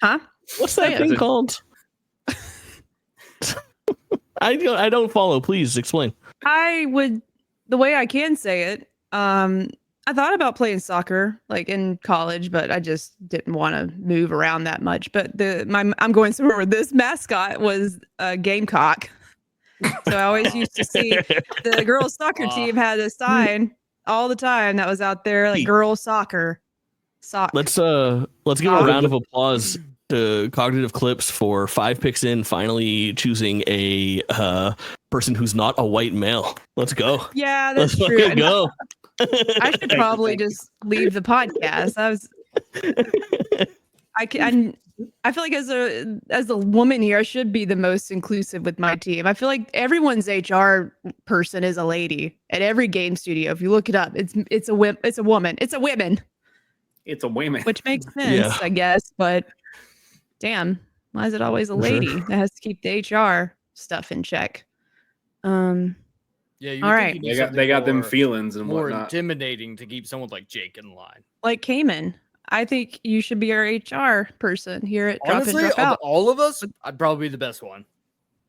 Huh? What's that thing called? I don't follow. Please explain. The way I can say it, I thought about playing soccer like in college, but I just didn't want to move around that much. But I'm going somewhere where this mascot was a gamecock. So I always used to see the girls soccer team had a sign all the time that was out there like girls soccer. Let's give a round of applause to Cognitive Clips for 5 picks in finally choosing a person who's not a white male. Let's go. Yeah, that's Let's true. fucking go. I should probably just leave the podcast. I feel like as a woman here, I should be the most inclusive with my team. I feel like everyone's HR person is a lady at every game studio. If you look it up, it's a woman. It's a women, which makes sense, I guess. But damn, why is it always a lady that has to keep the HR stuff in check? Yeah, all right. They got them feelings and more whatnot. Intimidating to keep someone like Jake in line. Like Kamen. I think you should be our HR person here at Honestly, Drop In, Drop Out. Of all of us, I'd probably be the best one.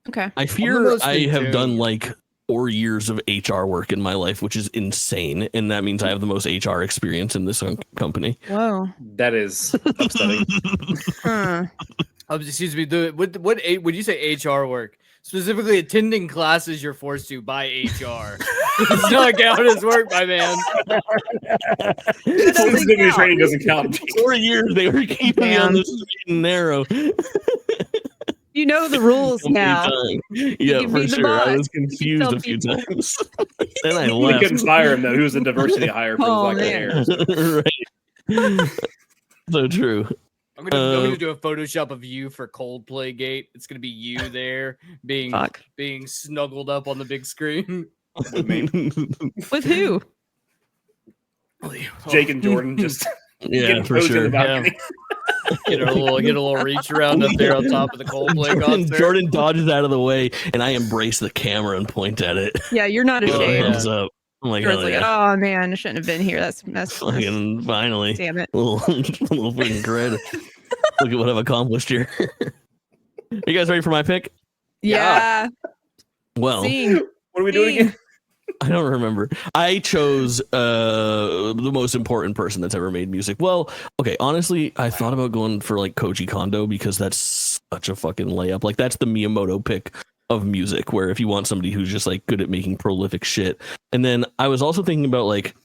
Okay. I fear I have done like 4 years of HR work in my life, which is insane. And that means I have the most HR experience in this company. Whoa. That is upsetting. Excuse me. What would you say HR work? Specifically, attending classes you're forced to by HR. It's not count as work, my man. Training doesn't count. 4 years they were keeping me on this straight and narrow. You know the rules now. Yeah, for sure. I was confused a few times. Then I left. We couldn't fire him though. He was a diversity hire for his hairs. Right. So true. I'm gonna do a Photoshop of you for Coldplay Gate. It's gonna be you there being snuggled up on the big screen. With who? Jake and Jordan just for sure. Get a little reach around up there on top of the Coldplay concert. Jordan dodges out of the way, and I embrace the camera and point at it. Yeah, you're not ashamed. Thumbs up. I'm like, oh man, I shouldn't have been here. That's fucking finally. Damn it. Little freaking credit. Look at what I've accomplished here. Are you guys ready for my pick? Yeah. Well, what are we doing again? I don't remember. I chose the most important person that's ever made music. Well, okay, honestly, I thought about going for like Koji Kondo because that's such a fucking layup. Like that's the Miyamoto pick of music, where if you want somebody who's just like good at making prolific shit. And then I was also thinking about like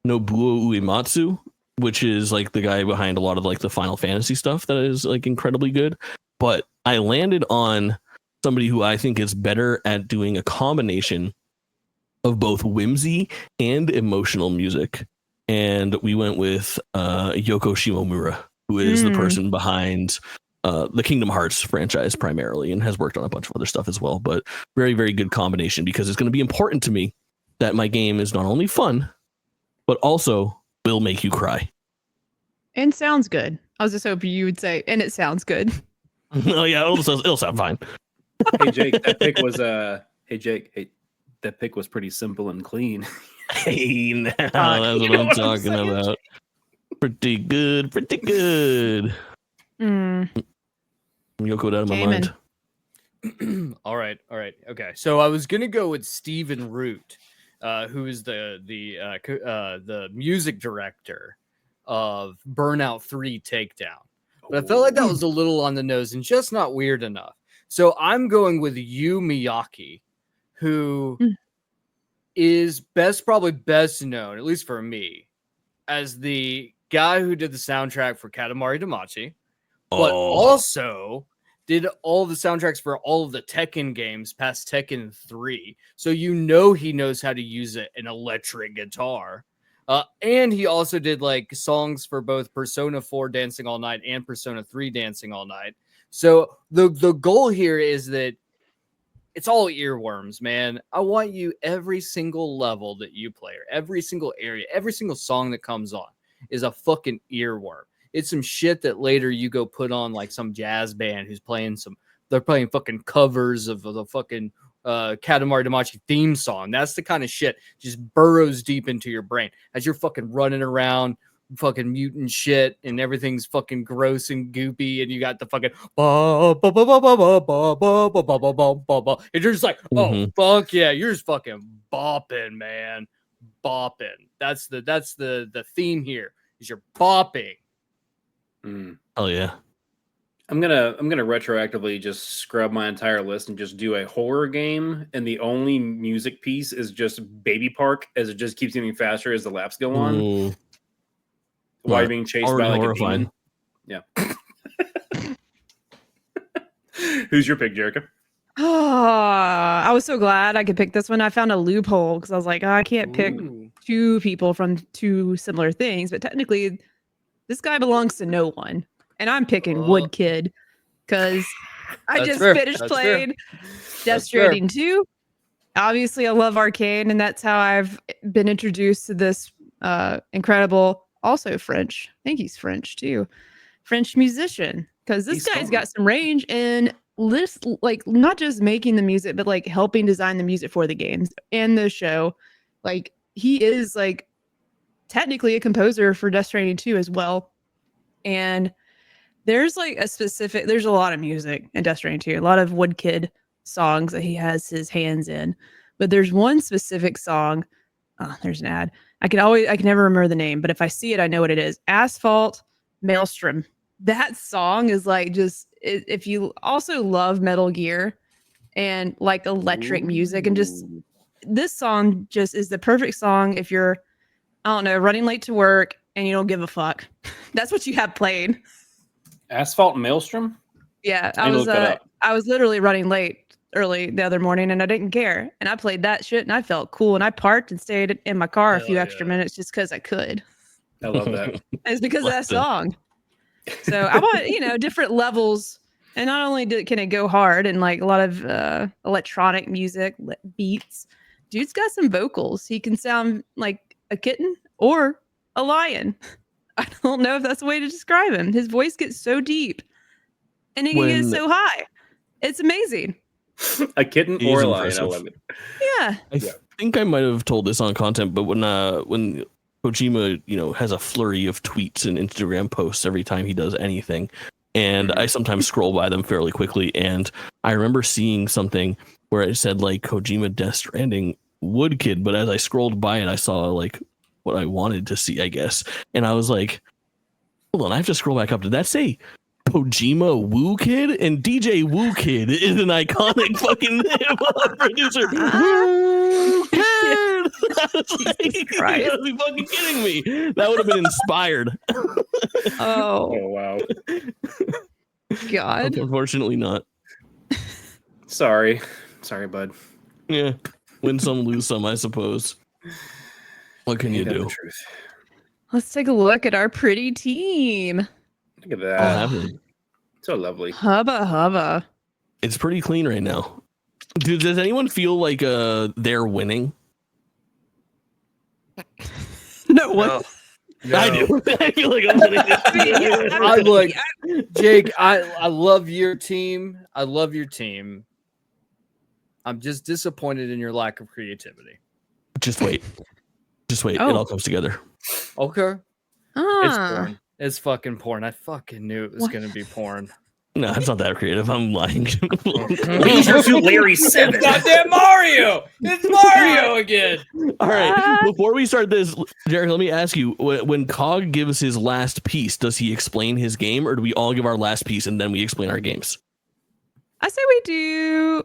Nobuo Uematsu, which is like the guy behind a lot of like the Final Fantasy stuff that is like incredibly good. But I landed on somebody who I think is better at doing a combination of both whimsy and emotional music. And we went with Yoko Shimomura, who is the person behind the Kingdom Hearts franchise primarily, and has worked on a bunch of other stuff as well. But very, very good combination, because it's going to be important to me that my game is not only fun, but also will make you cry. And sounds good. I was just hoping you would say, and it sounds good. Oh yeah, it'll sound fine. Hey Jake, that pick was that pick was pretty simple and clean. Hey, now that's what I'm talking about. Pretty good. Yoko out of my mind. All right. Okay. So I was gonna go with Stephen Root, who is the music director of Burnout 3 Takedown. But I felt like that was a little on the nose and just not weird enough. So I'm going with Yu Miyake, who is probably best known, at least for me, as the guy who did the soundtrack for Katamari Damacy, but also did all the soundtracks for all of the Tekken games past Tekken 3. So he knows how to use an electric guitar. And he also did like songs for both Persona 4 Dancing All Night and Persona 3 Dancing All Night. So the goal here is that it's all earworms, man. I want you, every single level that you play, or every single area, every single song that comes on is a fucking earworm. It's some shit that later you go put on like some jazz band who's playing they're playing fucking covers of the fucking Katamari Damacy theme song. That's the kind of shit just burrows deep into your brain as you're fucking running around, fucking mutant shit, and everything's fucking gross and goopy, and you got the fucking and you're just like, oh fuck yeah, you're just fucking bopping, man, bopping. That's the theme here, is you're bopping. Oh yeah. I'm gonna retroactively just scrub my entire list and just do a horror game, and the only music piece is just Baby Park, as it just keeps getting faster as the laps go on. While being chased by like horrifying. A demon. Yeah. Who's your pick, Jerica? I was so glad I could pick this one. I found a loophole because I was like, oh, I can't pick Ooh. two people from two similar things, but technically this guy belongs to no one. And I'm picking Wood Kid because I That's just fair. finished That's playing Death That's fair. Stranding 2. Obviously, I love Arcane, and that's how I've been introduced to this incredible, also French. I think he's French too. French musician. Because this guy's got some range and list, like not just making the music, but like helping design the music for the games and the show. Like he is like technically a composer for Death Stranding 2 as well. And there's like there's a lot of music in Death Stranding 2, a lot of Wood Kid songs that he has his hands in. But there's one specific song. Oh, there's an ad. I can never remember the name, but if I see it, I know what it is. Asphalt Maelstrom. That song is like just, if you also love Metal Gear and like electric music, and just this song just is the perfect song if you're, I don't know, running late to work and you don't give a fuck. That's what you have playing. Asphalt Maelstrom? Yeah, I was literally running late early the other morning and I didn't care. And I played that shit and I felt cool. And I parked and stayed in my car a few extra minutes just because I could. I love that. And it's because of that song. So I want, different levels. And not only can it go hard and like a lot of electronic music, beats, dude's got some vocals. He can sound like a kitten or a lion. I don't know if that's the way to describe him. His voice gets so deep and he can get so high. It's amazing. A kitten or a lion. I love it. Yeah. I think I might have told this on content, but when Kojima, has a flurry of tweets and Instagram posts every time he does anything, and I sometimes scroll by them fairly quickly, and I remember seeing something where it said like Kojima Death Stranding Wood Kid, but as I scrolled by it, I saw like what I wanted to see, I guess, and I was like, hold on, I have to scroll back up. Did that say Kojima Woo Kid? And DJ Woo Kid is an iconic fucking producer. Woo Kid! I was like, you gotta be fucking kidding me. That would have been inspired. Oh wow. God. Unfortunately not. Sorry, bud. Yeah. Win some, lose some, I suppose. What can you do? Let's take a look at our pretty team. Look at that. So lovely. Hubba. It's pretty clean right now. Dude, does anyone feel like they're winning? No one. No. I do. I feel like I'm winning. Jake, I love your team. I love your team. I'm just disappointed in your lack of creativity. Just wait. It all comes together. Okay. It's porn. It's fucking porn. I fucking knew it was going to be porn. No, it's not that creative. I'm lying. Leisure to Larry 7. It's goddamn Mario. It's Mario again. All right. Before we start this, Jerica, let me ask you: when Cog gives his last piece, does he explain his game, or do we all give our last piece and then we explain our games? I say we do.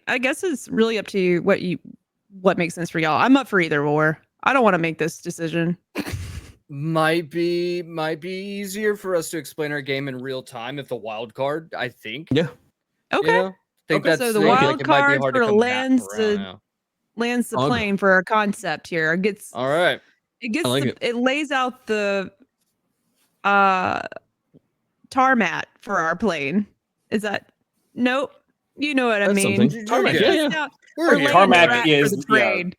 I guess it's really up to you. What makes sense for y'all. I'm up for either or. I don't want to make this decision. Might be easier for us to explain our game in real time if the wild card, I think. Yeah. Okay. That's so the wild card sort of lands the plane for our concept here. All right. It lays out the tarmac for our plane. Is that nope? You know what I mean? Tarmac, yeah. Tarmac is the trade.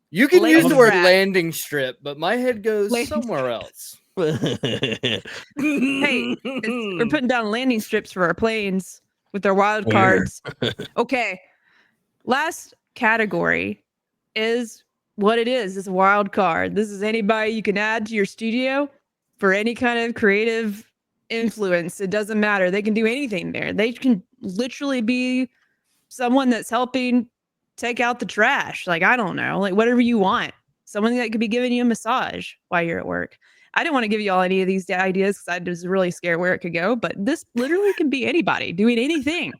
You can use the word landing strip, but my head goes somewhere else. Hey, we're putting down landing strips for our planes with our wild cards. Okay. Last category is what it is. It's a wild card. This is anybody you can add to your studio for any kind of creative influence. It doesn't matter. They can do anything there. They can literally be someone that's helping take out the trash. Like, I don't know, like whatever you want. Someone that could be giving you a massage while you're at work. I didn't want to give you all any of these ideas because I was really scared where it could go, but this literally can be anybody doing anything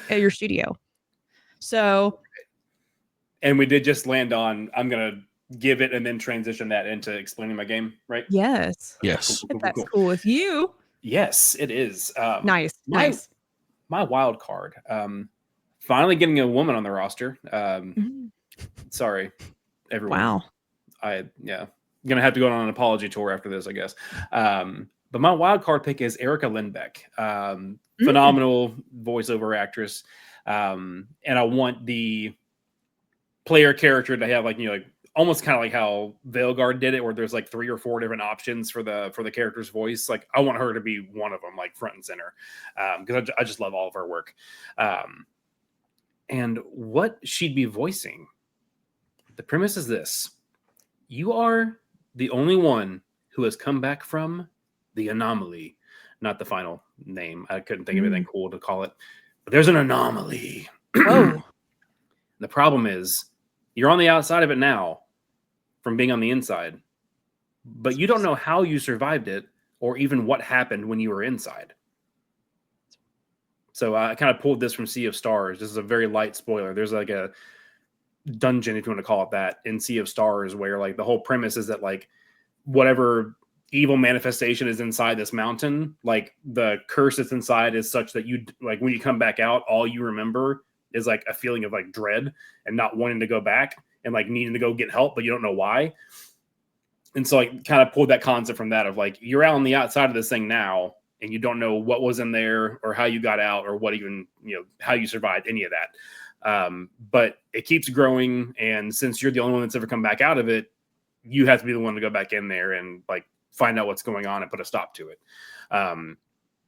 at your studio. So. And we did just land on, I'm going to give it and then transition that into explaining my game, right? Yes. Yes. If that's cool with you. Yes, it is. Nice. My wild card. finally getting a woman on the roster. Sorry, everyone. Wow. Gonna have to go on an apology tour after this, I guess. But my wild card pick is Jerica Lindbeck. Phenomenal voiceover actress. And I want the player character to have like almost kind of like how Veilguard did it, where there's like 3 or 4 different options for the character's voice. Like I want her to be one of them, like front and center, because I just love all of her work. And what she'd be voicing. The premise is this: you are the only one who has come back from the anomaly. Not the final name. I couldn't think of anything cool to call it. But there's an anomaly. Whoa. The problem is you're on the outside of it now from being on the inside, but you don't know how you survived it or even what happened when you were inside. So I kind of pulled this from Sea of Stars. This is a very light spoiler. There's like a dungeon, if you want to call it that, in Sea of Stars, where like the whole premise is that like whatever evil manifestation is inside this mountain, like the curse that's inside is such that you like when you come back out, all you remember is like a feeling of like dread and not wanting to go back and like needing to go get help, but you don't know why. And so I kind of pulled that concept from that of like you're out on the outside of this thing now and you don't know what was in there or how you got out or what even how you survived any of that. But it keeps growing, and since you're the only one that's ever come back out of it, you have to be the one to go back in there and like find out what's going on and put a stop to it.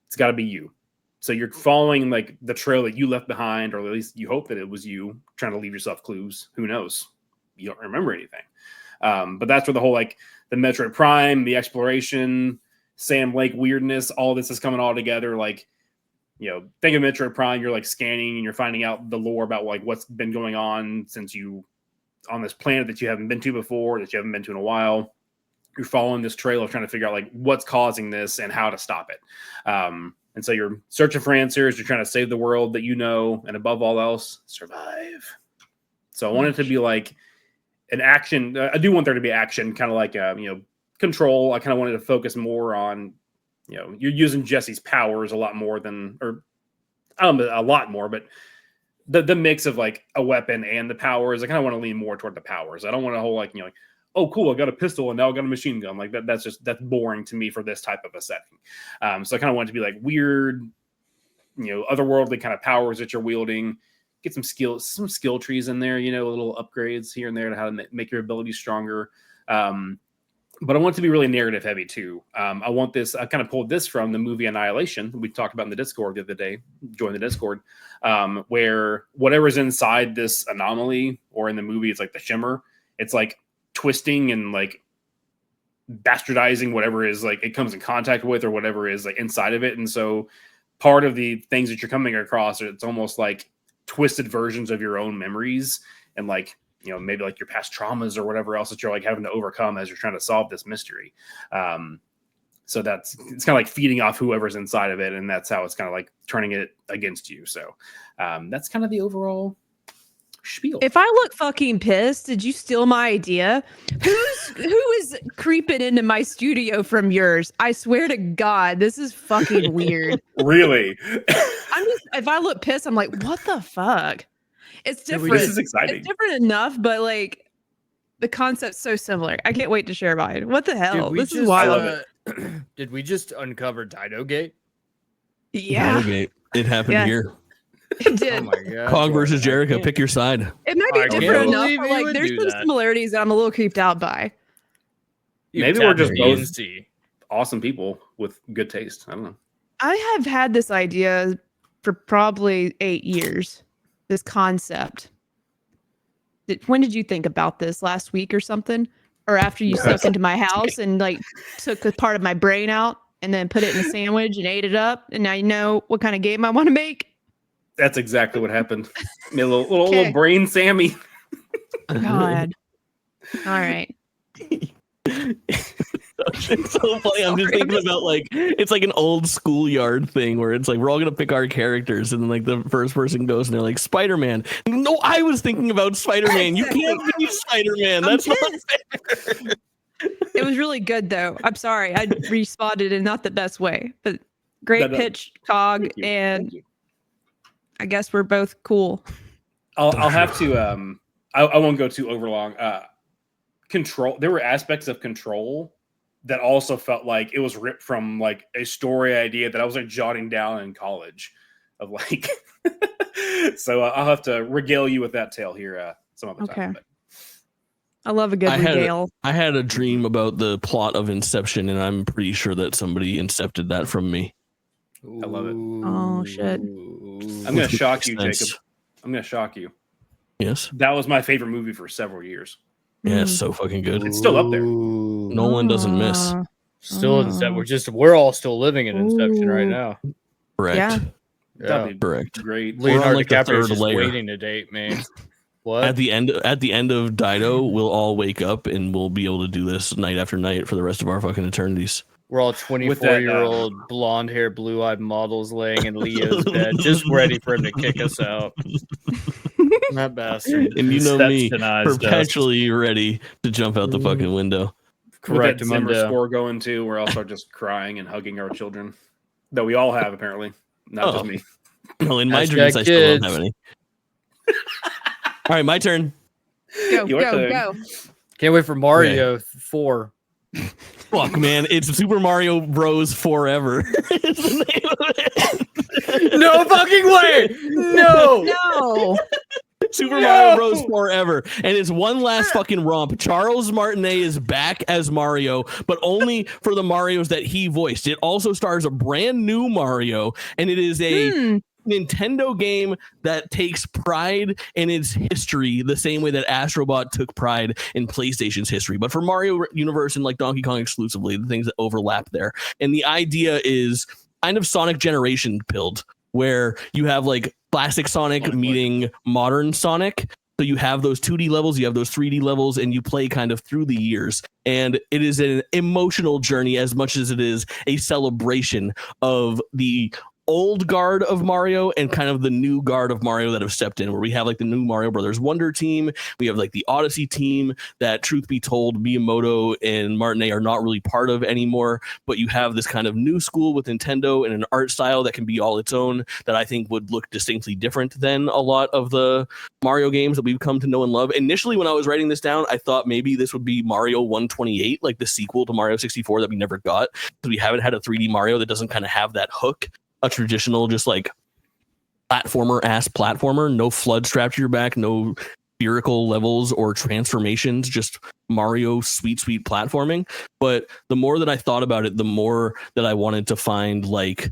It's got to be you. So you're following like the trail that you left behind, or at least you hope that it was you trying to leave yourself clues. Who knows? You don't remember anything. But that's where the whole like the Metroid Prime, the exploration, Sam Lake weirdness, all this is coming all together. Like, think of Metroid Prime, you're like scanning and you're finding out the lore about like what's been going on since you on this planet that you haven't been to before, that you haven't been to in a while. You're following this trail of trying to figure out like what's causing this and how to stop it. And so you're searching for answers. You're trying to save the world that and above all else, survive. So I want it to be like an action. I do want there to be action, kind of like Control. I kind of wanted to focus more on, you're using Jesse's powers a lot more than, or I don't know, a lot more, but the mix of like a weapon and the powers, I kind of want to lean more toward the powers. I don't want a whole like, oh, cool, I got a pistol and now I got a machine gun. Like that's boring to me for this type of a setting. So I kind of want it to be like weird, otherworldly kind of powers that you're wielding. Get some skill trees in there, little upgrades here and there to how to make your abilities stronger. But I want it to be really narrative heavy too. I kind of pulled this from the movie Annihilation. We talked about in the Discord the other day, join the Discord, where whatever's inside this anomaly, or in the movie, it's like the shimmer. It's like twisting and like bastardizing whatever is like it comes in contact with, or whatever is like inside of it. And so part of the things that you're coming across, it's almost like twisted versions of your own memories, and like maybe like your past traumas or whatever else that you're like having to overcome as you're trying to solve this mystery. So it's kind of like feeding off whoever's inside of it, and that's how it's kind of like turning it against you. So that's kind of the overall spiel. If I look fucking pissed, did you steal my idea? Who is creeping into my studio from yours? I swear to God, this is fucking weird. Really? If I look pissed, I'm like, what the fuck? It's different. This is exciting. It's different enough, but like the concept's so similar. I can't wait to share mine. What the hell? This is wild. I love it. Did we just uncover Dido Gate? Yeah. Dido Gate. It happened here. It did. Oh my God. Cog versus Jerica. Pick your side. It might be different enough, but like there's some similarities that I'm a little creeped out by. Maybe we're just both awesome people with good taste. I don't know. I have had this idea for probably 8 years. This concept. When did you think about this? Last week or something? Or after you snuck into my house and like took a part of my brain out and then put it in a sandwich and ate it up, and now you know what kind of game I want to make? That's exactly what happened. A little brain Sammy. God. All right. It's so funny. I'm just thinking about like it's like an old schoolyard thing where it's like we're all gonna pick our characters, and then like the first person goes and they're like Spider-Man. No, I was thinking about Spider-Man. You can't be Spider-Man. That's not fair. It was really good though. I'm sorry, I responded in not the best way, but great pitch, Cog, and I guess we're both cool. I'll have to. I won't go too overlong. Control. There were aspects of Control that also felt like it was ripped from like a story idea that I was like jotting down in college. Of like, so I'll have to regale you with that tale here some other time. But. I love a good regale. I had a dream about the plot of Inception, and I'm pretty sure that somebody incepted that from me. I love it. Oh shit! I'm gonna shock you, Jacob. I'm gonna shock you. Yes, that was my favorite movie for several years. Yeah, it's so fucking good. It's still up there. Nolan doesn't miss. Still Inception. We're all still living in Inception right now. Correct. Yeah. That'd be correct. Great. Leonardo DiCaprio's just waiting to date me. What? At the end of Dido, we'll all wake up and we'll be able to do this night after night for the rest of our fucking eternities. We're all 24-year-old blonde-haired, blue-eyed models laying in Leo's bed, just ready for him to kick us out. That bastard. And you know me, perpetually ready to jump out the fucking window. Correct. With that Zimmer score going too, we're also just crying and hugging our children. That we all have, apparently. Not just me. No, in my dreams, I still don't have any. All right, my turn. Go. Can't wait for Mario 4. Fuck, man. It's Super Mario Bros. Forever. It's the name of it. No fucking way. No. Super Mario Bros. Forever. And it's one last fucking romp. Charles Martinet is back as Mario, but only for the Marios that he voiced. It also stars a brand new Mario, and it is a Nintendo game that takes pride in its history the same way that Astrobot took pride in PlayStation's history, but for Mario Universe and like Donkey Kong exclusively, the things that overlap there. And the idea is kind of Sonic Generation build, where you have like classic Sonic meeting modern Sonic. So you have those 2D levels, you have those 3D levels, and you play kind of through the years. And it is an emotional journey as much as it is a celebration of the old guard of Mario and kind of the new guard of Mario that have stepped in, where we have like the new Mario Brothers Wonder team. We have like the Odyssey team that, truth be told, Miyamoto and Martinet are not really part of anymore. But you have this kind of new school with Nintendo and an art style that can be all its own, that I think would look distinctly different than a lot of the Mario games that we've come to know and love. Initially, when I was writing this down, I thought maybe this would be Mario 128, like the sequel to Mario 64 that we never got, because we haven't had a 3D Mario that doesn't kind of have that hook. A traditional, just like platformer, no flood strapped to your back, no spherical levels or transformations, just Mario sweet platforming. But the more that I thought about it, the more that I wanted to find, like,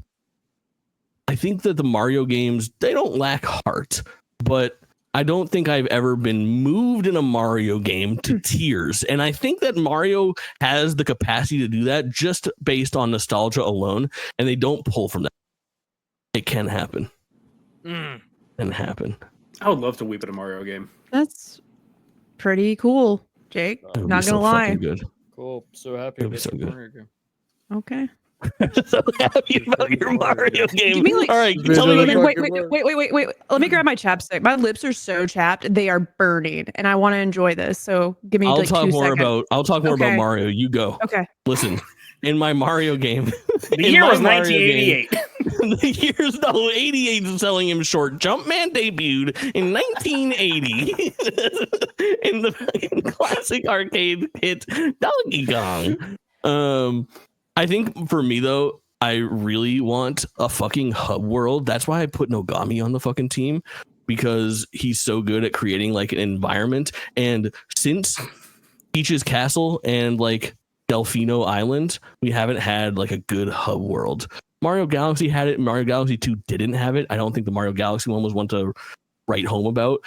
I think that the Mario games, they don't lack heart, but I don't think I've ever been moved in a Mario game to tears. And I think that Mario has the capacity to do that just based on nostalgia alone, and they don't pull from that. It can happen. Can happen. I would love to weep at a Mario game. That's pretty cool, Jake. Not gonna lie. Good. Cool. So happy. So good. Okay. So happy about your Mario game. Give me like, all right, tell me. Wait. Let me grab my chapstick. My lips are so chapped; they are burning, and I want to enjoy this. So give me. I'll like talk 2 more seconds. about Mario. You go. Okay. Listen, in my Mario game, the year was 1988. The year's 88 is selling him short. Jumpman debuted in 1980 in the classic arcade hit Donkey Kong. I think for me though, I really want a fucking hub world. That's why I put Nogami on the fucking team, because he's so good at creating like an environment. And since Peach's Castle and like Delfino Island, we haven't had like a good hub world. Mario Galaxy had it. Mario Galaxy 2 didn't have it. I don't think the Mario Galaxy one was one to write home about.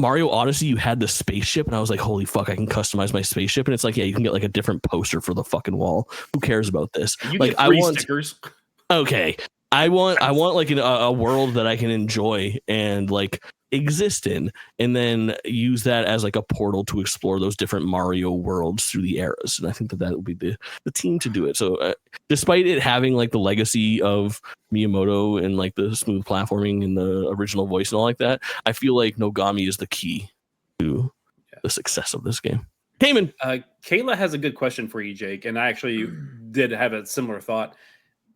Mario Odyssey, you had the spaceship, and I was like, holy fuck, I can customize my spaceship. And it's like, yeah, you can get like a different poster for the fucking wall. Who cares about this? You like, get free stickers. Okay. I want like a world that I can enjoy and like exist in, and then use that as like a portal to explore those different Mario worlds through the eras. And I think that would be the team to do it. So despite it having like the legacy of Miyamoto and like the smooth platforming and the original voice and all like that, I feel like Nogami is the key to the success of this game. Kamen. Kayla has a good question for you, Jake, and I actually did have a similar thought.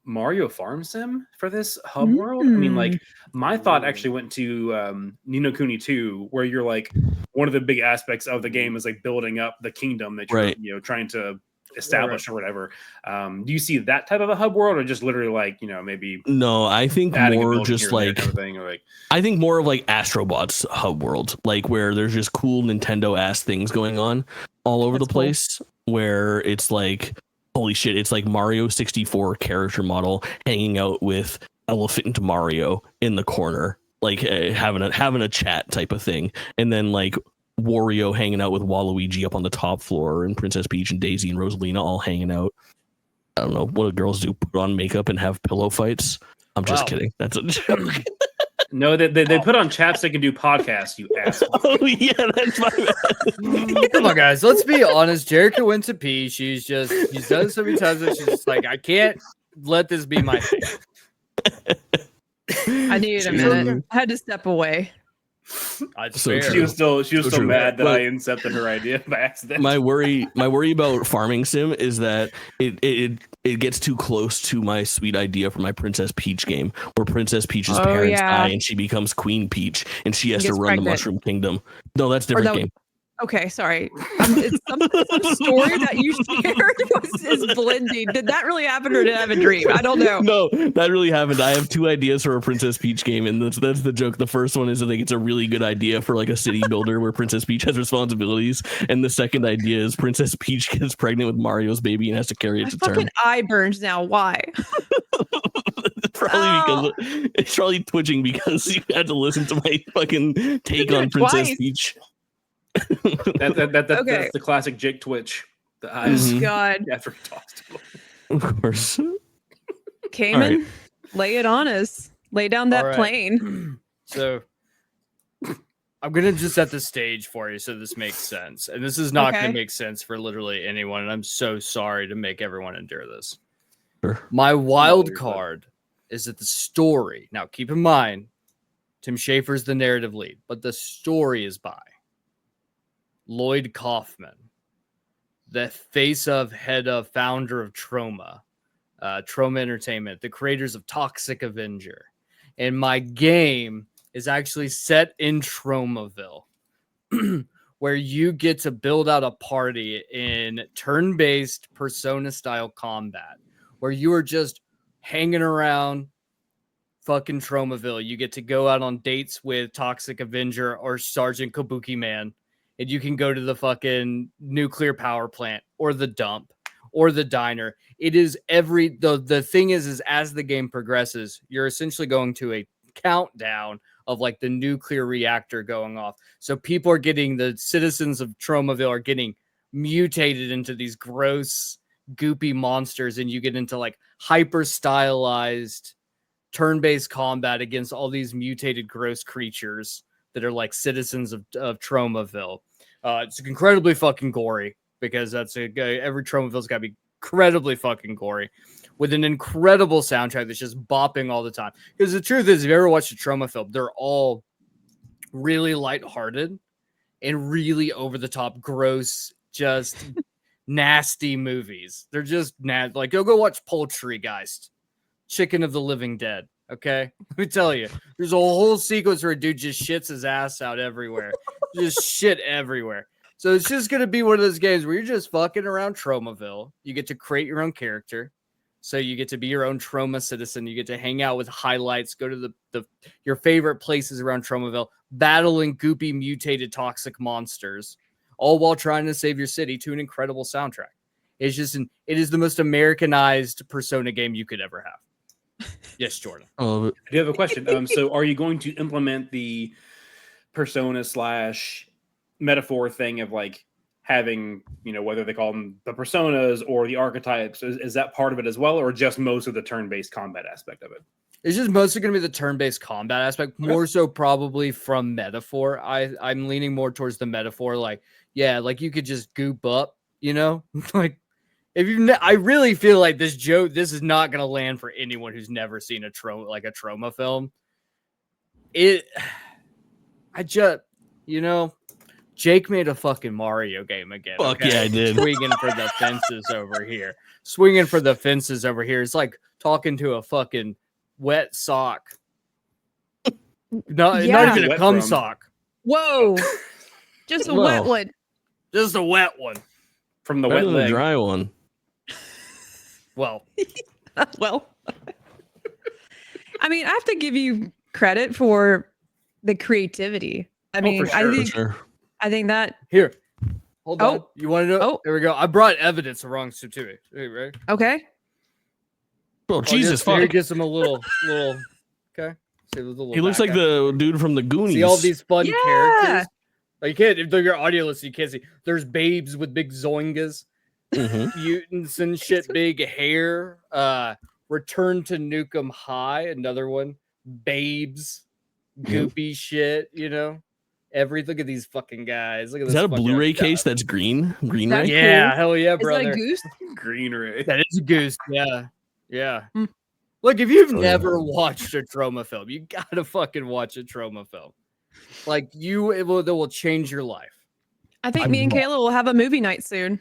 Mario Farm Sim for this hub world. I mean, like my thought actually went to Ni no Kuni 2, where you're like one of the big aspects of the game is like building up the kingdom that you're trying to establish or whatever. Do you see that type of a hub world, or just literally like maybe? No, I think more just like kind of thing, or like I think more of like Astrobot's hub world, like where there's just cool Nintendo ass things going on all over the place, where it's like, holy shit, it's like Mario 64 character model hanging out with Elephant Mario in the corner, like having a chat type of thing, and then like Wario hanging out with Waluigi up on the top floor, and Princess Peach and Daisy and Rosalina all hanging out. I don't know what do girls do, put on makeup and have pillow fights. I'm just kidding. That's a joke. No, they put on chapstick and do podcasts, you asshole. Oh yeah, that's my bad. Come on, guys. Let's be honest. Jerica went to pee. She's done it so many times that she's just like, I can't let this be my thing. I needed a minute. I had to step away. She was still mad that I incepted her idea by accident. My worry about farming sim is that it gets too close to my sweet idea for my Princess Peach game, where Princess Peach's parents die and she becomes Queen Peach and she has to run the Mushroom Kingdom. No, that's a different game. Okay, sorry. It's some story that you shared is blending. Did that really happen, or did I have a dream? I don't know. No, that really happened. I have two ideas for a Princess Peach game, and that's the joke. The first one is I think it's a really good idea for like a city builder where Princess Peach has responsibilities, and the second idea is Princess Peach gets pregnant with Mario's baby and has to carry it to term. Fucking eye burns now. Why? Because it's probably twitching because you had to listen to my fucking take on Princess Peach. That's the classic Jake twitch. The eyes. God. After he talks to him. Of course. Kamen, lay it on us. Lay down that plane. So I'm gonna just set the stage for you so this makes sense. And this is not gonna make sense for literally anyone. And I'm so sorry to make everyone endure this. Sure. My wild card is that the story. Now keep in mind, Tim Schafer's the narrative lead, but the story is by Lloyd Kaufman, the head of founder of Troma Entertainment, the creators of Toxic Avenger. And my game is actually set in Tromaville, where you get to build out a party in turn-based Persona-style combat, where you are just hanging around fucking Tromaville. You get to go out on dates with Toxic Avenger or Sergeant Kabuki Man. And you can go to the fucking nuclear power plant or the dump or the diner. It is the thing is as the game progresses, you're essentially going to a countdown of like the nuclear reactor going off. So the citizens of Tromaville are getting mutated into these gross, goopy monsters. And you get into like hyper stylized turn-based combat against all these mutated, gross creatures that are like citizens of Tromaville. It's incredibly fucking gory because every Tromaville's got to be incredibly fucking gory with an incredible soundtrack that's just bopping all the time. Because the truth is, if you ever watched a Troma film, they're all really lighthearted and really over the top, gross, just nasty movies. They're just like, go watch Poultrygeist, Chicken of the Living Dead. Okay, let me tell you, there's a whole sequence where a dude just shits his ass out everywhere, just shit everywhere. So it's just gonna be one of those games where you're just fucking around Tromaville. You get to create your own character, so you get to be your own Troma citizen. You get to hang out with highlights, go to your favorite places around Tromaville, battling goopy, mutated, toxic monsters, all while trying to save your city to an incredible soundtrack. It is the most Americanized Persona game you could ever have. Yes, Jordan. I do have a question. So are you going to implement the Persona / metaphor thing of like having, whether they call them the personas or the archetypes, is that part of it as well, or just most of the turn-based combat aspect of it? It's just mostly going to be the turn-based combat aspect, more so probably from metaphor. I'm leaning more towards the metaphor. Like, yeah, like you could just goop up, like, I really feel like this is not going to land for anyone who's never seen a Troma film. Jake made a fucking Mario game again. Fuck yeah, I did. Swinging for the fences over here. It's like talking to a fucking wet sock. Not Yeah. even a Wet cum from. sock. Whoa. Just a wet one. Just a wet one. From the Better wet than a leg. dry one. Well, Well, I mean, I have to give you credit for the creativity. I mean, for sure. Sure. I think that here. Hold on. Oh. You want to know? Oh. There we go. I brought evidence of wrong certificate. Right? okay. Oh, Jesus Here fuck. gives him a little. Okay. See, there's a little He looks like back. the dude from the Goonies. See all these fun Yeah. characters. Like, you can't. If they're your audio listen, you can't see. There's babes with big zoingas, Mhm. mutants and shit, big hair. Return to Nukem High, another one. Babes, goopy shit. You know, look at these fucking guys. Look at Is this. that a fucking Blu-ray guy. case that's green? Green That's ray? Yeah, cool. hell yeah, Is that brother. a goose? Green ray. That is a goose. Yeah, yeah. Hmm. Look, if you've Oh, yeah. never watched a trauma film, you gotta fucking watch a trauma film. Like that will change your life. I think me and Kayla will have a movie night soon.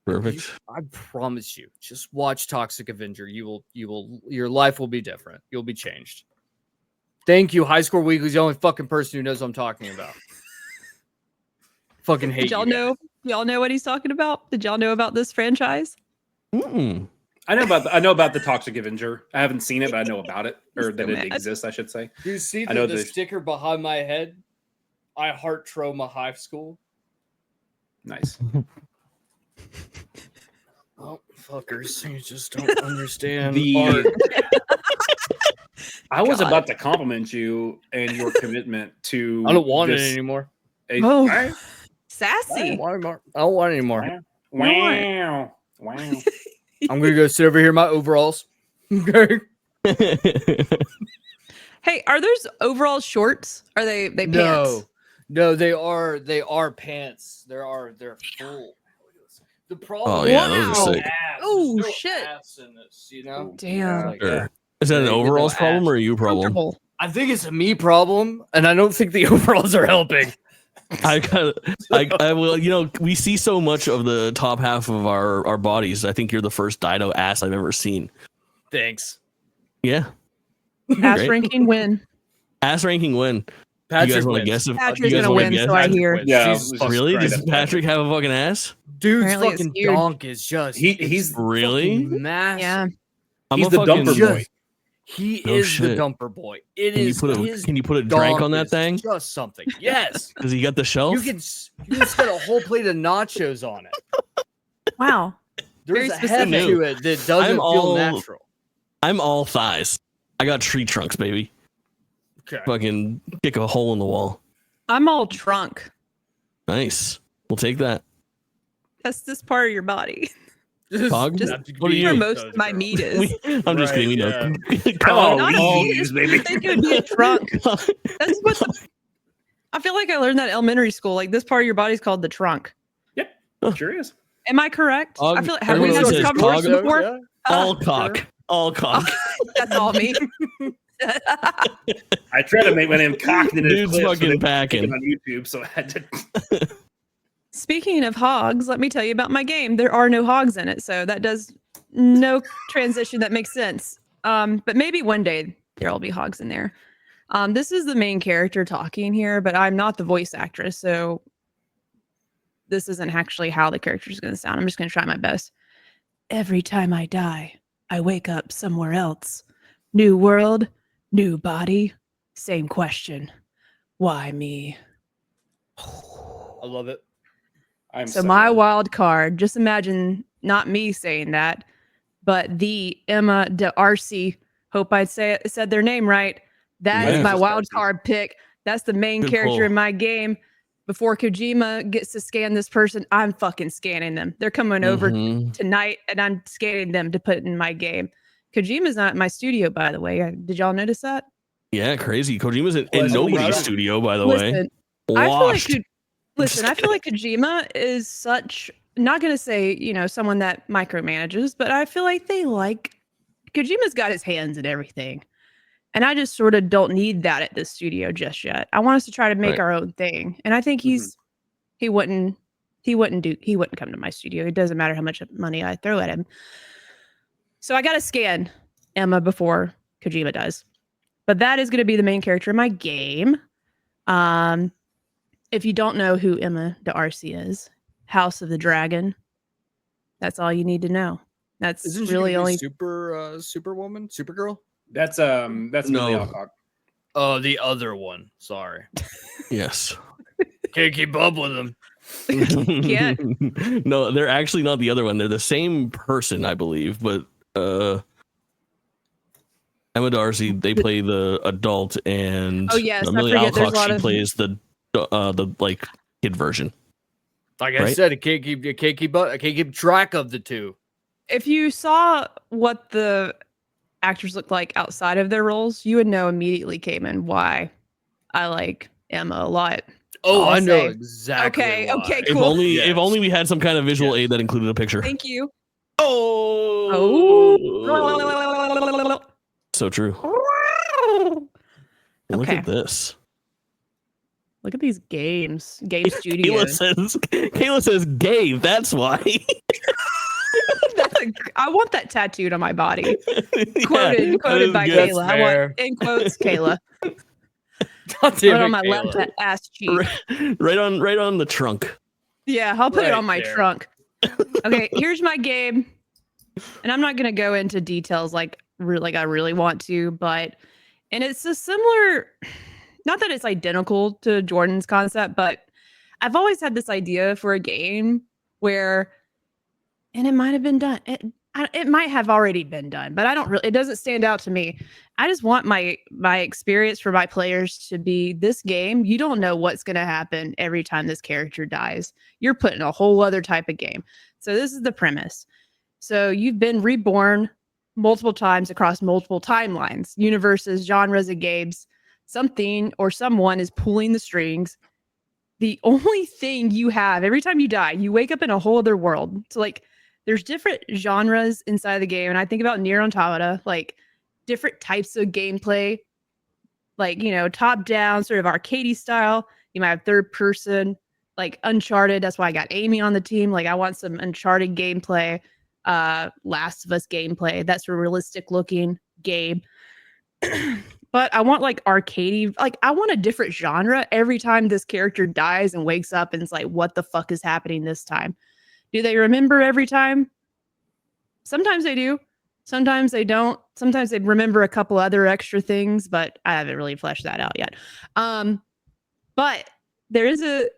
Perfect. I promise you. Just watch Toxic Avenger. Your life will be different. You'll be changed. Thank you. High Score Weekly's the only fucking person who knows what I'm talking about. Fucking hate Did y'all you know? Y'all know what he's talking about? Did y'all know about this franchise? Mm-mm. I know about the Toxic Avenger. I haven't seen it, but I know about it, or So that it mad. exists, I should say. Do you see I know the this- sticker behind my head? I heart trauma high school. Nice. Oh, fuckers. You just don't understand The- art. I was God. about to compliment you and your commitment to. I don't want it this- anymore. a- Oh. All right. I don't Sassy. want anymore. I don't want it anymore. Wow. Wow. I'm gonna go sit over here in my overalls. Okay. Hey, are those overall shorts? Are they pants? No, they are pants. They're full. The problem. Oh, yeah, those are is sick. ass. Oh, There's no shit. ass in this, you know? Damn. Like, Sure. Is that an They get no overalls problem ass. or a you problem? Comfortable. I think it's a me problem, and I don't think the overalls are helping. I will, you know, we see so much of the top half of our bodies. I think you're the first dino ass I've ever seen. Thanks. Yeah. Ass Great. ranking win. Ass ranking win. Patrick you guys want to wins. guess if Patrick's you guys gonna wanna win, guess? so I Patrick hear. wins. Yeah, Jesus it was fucking- just Really? right Does up there. Patrick have a fucking ass? Dude's Apparently it's fucking huge. donk is just He's Really? massive. Yeah. I'm He's a the fucking- dumper boy. He No is shit. the dumper boy. It Can you is. put a his Can you put a drink donk on that is thing? Just something. Yes. Does he got the shelf? You can just get a whole plate of nachos on it. Wow. There's Very a head specific. to it that doesn't I'm feel all- natural. I'm all thighs. I got tree trunks, baby. Okay. Fucking kick a hole in the wall. I'm all trunk. Nice. We'll take that. That's this part of your body. Dog? Just What are where you? most of my meat is. I'm just Right, kidding. You yeah. know. Oh, Not a oh, penis. use, baby. I think it would be a trunk. That's what I feel like I learned that in elementary school. Like this part of your body's called the trunk. Sure is. Am I correct? I feel like have we everyone had says this cog- conversation before? Yeah. all cock. All cock. That's all me. I tried to make my name cocked in Dude's clip so fucking they could packing. get it on YouTube, so I had to. Speaking of hogs, let me tell you about my game. There are no hogs in it, so that does no transition that makes sense. But maybe one day there'll be hogs in there. This is the main character talking here, but I'm not the voice actress, so this isn't actually how the character is going to sound. I'm just going to try my best. Every time I die, I wake up somewhere else. New world, new body, same question. Why me? I love it. I'm So my sad. wild card, just imagine not me saying that, but the Emma D'Arcy, hope I said their name right. That is Yeah. my Just wild D'Arcy. card pick. That's the main Good character pull. in my game. Before Kojima gets to scan this person, I'm fucking scanning them. They're coming over Mhm. tonight and I'm scanning them to put in my game. Kojima's not in my studio, by the way. Did y'all notice that? Yeah, crazy. Kojima's in Pleasantly nobody's surprised. studio, by the way. Listen, I feel like Washed. I feel like Kojima is such, not going to say, someone that micromanages, but I feel like Kojima's got his hands in everything. And I just sort of don't need that at this studio just yet. I want us to try to make Right. our own thing. And I think he wouldn't come to my studio. It doesn't matter how much money I throw at him. So I got a scan Emma before Kojima does. But that is going to be the main character in my game. If you don't know who Emma D'Arcy is, House of the Dragon, that's all you need to know. That's Isn't really only Superwoman, Supergirl? That's Millie No. Alcock. Oh, the other one. Sorry, Yes. can't keep up with them. Can't. No, they're actually not the other one. They're the same person, I believe, but Emma D'Arcy, they play the adult, and Oh, yes, I Millie forget there's a Alcock, lot she of- plays the like kid version. Like I Right? said, I can't keep up. I can't keep track of the two. If you saw what the actors look like outside of their roles, you would know immediately, Kamen, why I like Emma a lot. Oh, I'll I know say. exactly. Okay, why. okay, If cool. only Yes. if only we had some kind of visual Yes. aid that included a picture. Thank you. Oh, Oh. so true. Look Okay. at this. Look at these games. Game Studio. Kayla says gay. That's why. I want that tattooed on my body. Yeah, Quoted that by is good. Kayla. I want in quotes Kayla. God Put damn it it, on my Kayla. left ass cheek. Right on the trunk. Yeah, I'll put it Right on my there. trunk. Okay, here's my game. And I'm not going to go into details like I really want to, but and it's a similar, not that it's identical to Jordan's concept, but I've always had this idea for a game where, and it might have been done. It might have already been done, but I don't really, it doesn't stand out to me. I just want my experience for my players to be this game. You don't know what's going to happen every time this character dies. You're put in a whole other type of game. So this is the premise. So you've been reborn multiple times across multiple timelines, universes, genres of games. Something or someone is pulling the strings. The only thing you have every time you die, you wake up in a whole other world. So like there's different genres inside the game. And I think about Nier Automata, like different types of gameplay, like, top down, sort of arcadey style. You might have third person, like Uncharted. That's why I got Amy on the team. Like I want some Uncharted gameplay, Last of Us gameplay. That's a realistic looking game. But I want like arcadey, like I want a different genre every time this character dies and wakes up and it's like, what the fuck is happening this time? Do they remember every time? Sometimes they do. Sometimes they don't. Sometimes they remember a couple other extra things, but I haven't really fleshed that out yet. But there is a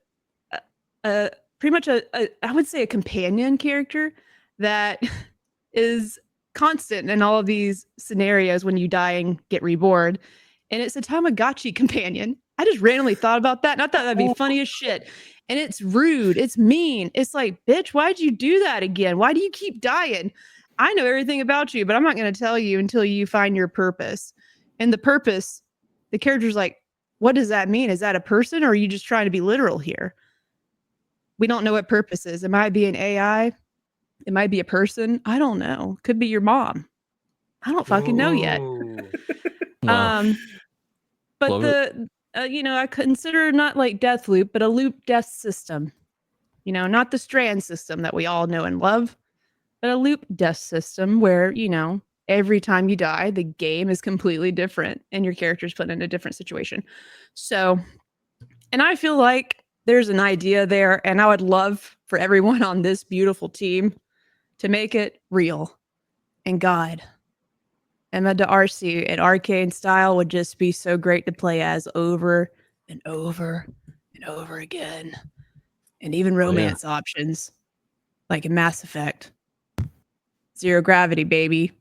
pretty much I would say a companion character that is constant in all of these scenarios when you die and get reborn. And it's a Tamagotchi companion. I just randomly thought about that. And I thought that'd be funny as shit. And it's rude. It's mean. It's like, bitch, why'd you do that again? Why do you keep dying? I know everything about you, but I'm not going to tell you until you find your purpose. And the purpose, the character's like, what does that mean? Is that a person or are you just trying to be literal here? We don't know what purpose is. It might be an AI. It might be a person. I don't know. Could be your mom. I don't fucking know yet. Wow. But Love I consider not like Deathloop, but a loop death system. Not the strand system that we all know and love, but a loop death system where, every time you die, the game is completely different and your character's put in a different situation. So, and I feel like there's an idea there, and I would love for everyone on this beautiful team to make it real. And God, Emma D'Arcy in arcane style would just be so great to play as over and over and over again. And even romance options, like in Mass Effect. Zero gravity, baby.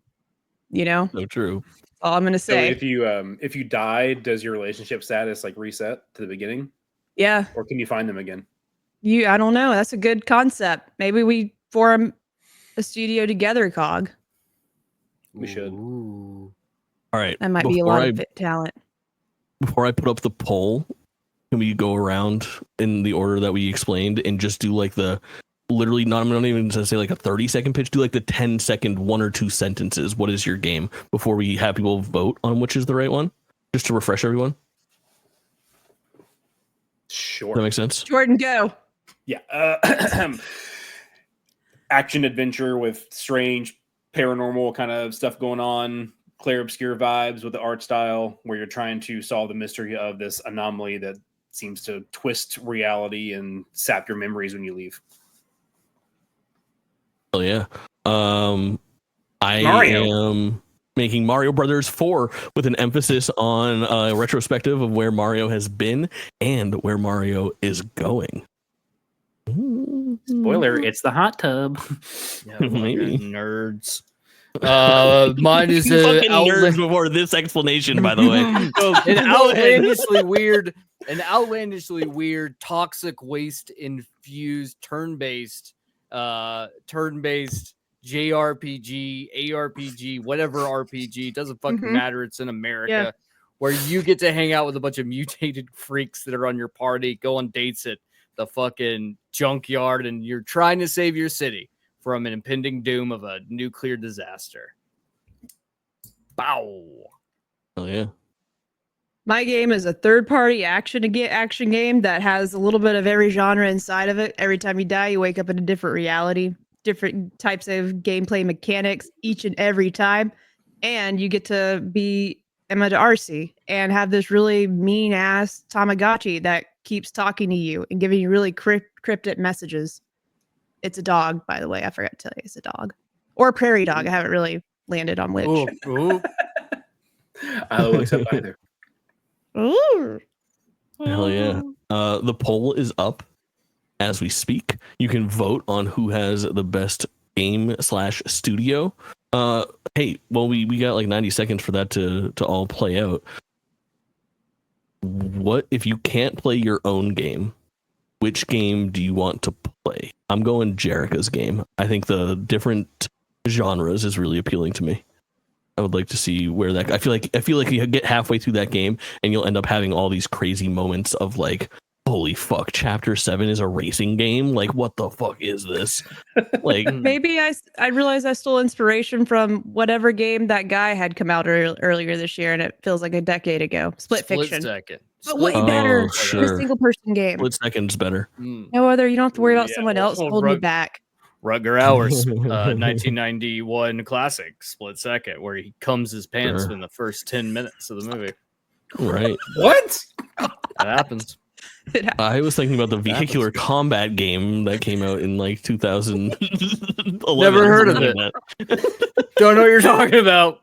So true. All I'm gonna So say. if you die, does your relationship status like reset to the beginning, Yeah. or can you find them again? I don't know. That's a good concept. Maybe we form a studio together, Cog. We should. Ooh. All right. That might be a lot of talent. Before I put up the poll, can we go around in the order that we explained and just do like the literally not, I'm not even going to say like a 30-second pitch, do like the 10-second 1 or 2 sentences. What is your game before we have people vote on which is the right one? Just to refresh everyone. Sure. That makes sense. Jordan, go. Yeah. Action adventure with strange paranormal kind of stuff going on. clear obscure vibes with the art style, where you're trying to solve the mystery of this anomaly that seems to twist reality and sap your memories when you leave. Oh yeah. I Mario. am making Mario Brothers 4 with an emphasis on a retrospective of where Mario has been and where Mario is going. Spoiler, it's the hot tub. Yeah, Maybe. nerds. Mine is Fucking nerds before this explanation, by the way. an outlandishly weird, toxic waste infused turn-based JRPG, ARPG, whatever RPG, doesn't fucking matter. It's in America, where you get to hang out with a bunch of mutated freaks that are on your party, go on dates at the fucking junkyard, and you're trying to save your city from an impending doom of a nuclear disaster. Bow. Oh yeah. My game is a third-party action game that has a little bit of every genre inside of it. Every time you die, you wake up in a different reality, different types of gameplay mechanics each and every time. And you get to be Emma D'Arcy and have this really mean-ass Tamagotchi that keeps talking to you and giving you really cryptic messages. It's a dog, by the way. I forgot to tell you, it's a dog. Or a prairie dog. I haven't really landed on which. Ooh. I don't accept either. Ooh. Hell yeah. The poll is up as we speak. You can vote on who has the best game/studio. Hey, well, we got like 90 seconds for that to all play out. What if you can't play your own game? Which game do you want to play? I'm going Jerica's game. I think the different genres is really appealing to me. I would like to see where that. I feel like you get halfway through that game and you'll end up having all these crazy moments of like, holy fuck, Chapter 7 is a racing game. Like, what the fuck is this? Like, maybe I realized I stole inspiration from whatever game that guy had come out earlier this year, and it feels like a decade ago. Split Fiction. Second. But way better. Sure. A single person game. Split Second's better. No other. You don't have to worry about someone else holding you back. Rutger Hauer's 1991 classic Split Second, where he comes his pants in the first 10 minutes of the movie. Right. What? That happens. I was thinking about the vehicular combat game that came out in like 2011. Never heard of it. Don't know what you're talking about.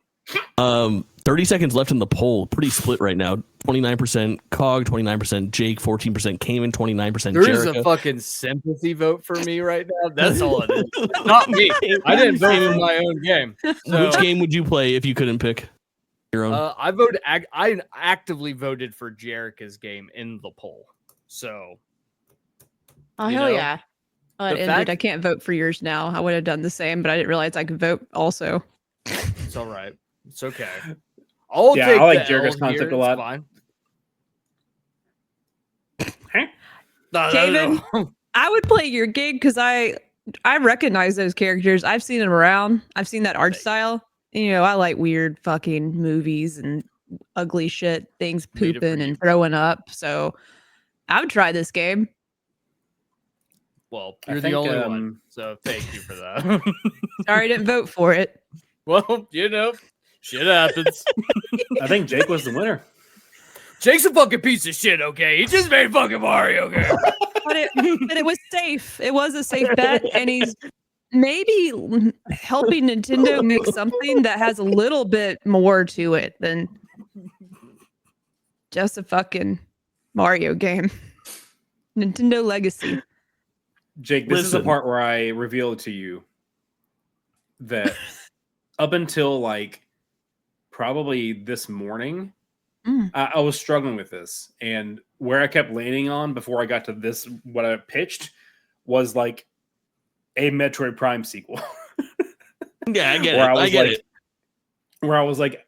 30 seconds left in the poll. Pretty split right now. 29% Cog, 29% Jake, 14% Kamen, 29% There Jerica. is a fucking sympathy vote for me right now. That's all it is. Not me. I didn't vote for my own game. So, which game would you play if you couldn't pick your own? I actively voted for Jerica's game in the poll. So, oh hell yeah! I can't vote for yours now. I would have done the same, but I didn't realize I could vote also. It's all right. It's okay. I like Jerica's concept a lot. Fine. Kamen, I would play your game because I recognize those characters. I've seen them around. I've seen that art style. You know, I like weird fucking movies and ugly shit, things pooping and throwing up. So I would try this game. Well, you're the only one, so thank you for that. Sorry, I didn't vote for it. Well, you know, shit happens. I think Jake was the winner. Jake's a fucking piece of shit, okay? He just made fucking Mario game. But it was safe. It was a safe bet, and he's maybe helping Nintendo make something that has a little bit more to it than just a fucking Mario game. Nintendo Legacy. Jake, this is the part where I revealed to you that up until like probably this morning, I was struggling with this, and where I kept landing on before I got to this, what I pitched was like a Metroid Prime sequel. Yeah, I get it. Where I was like,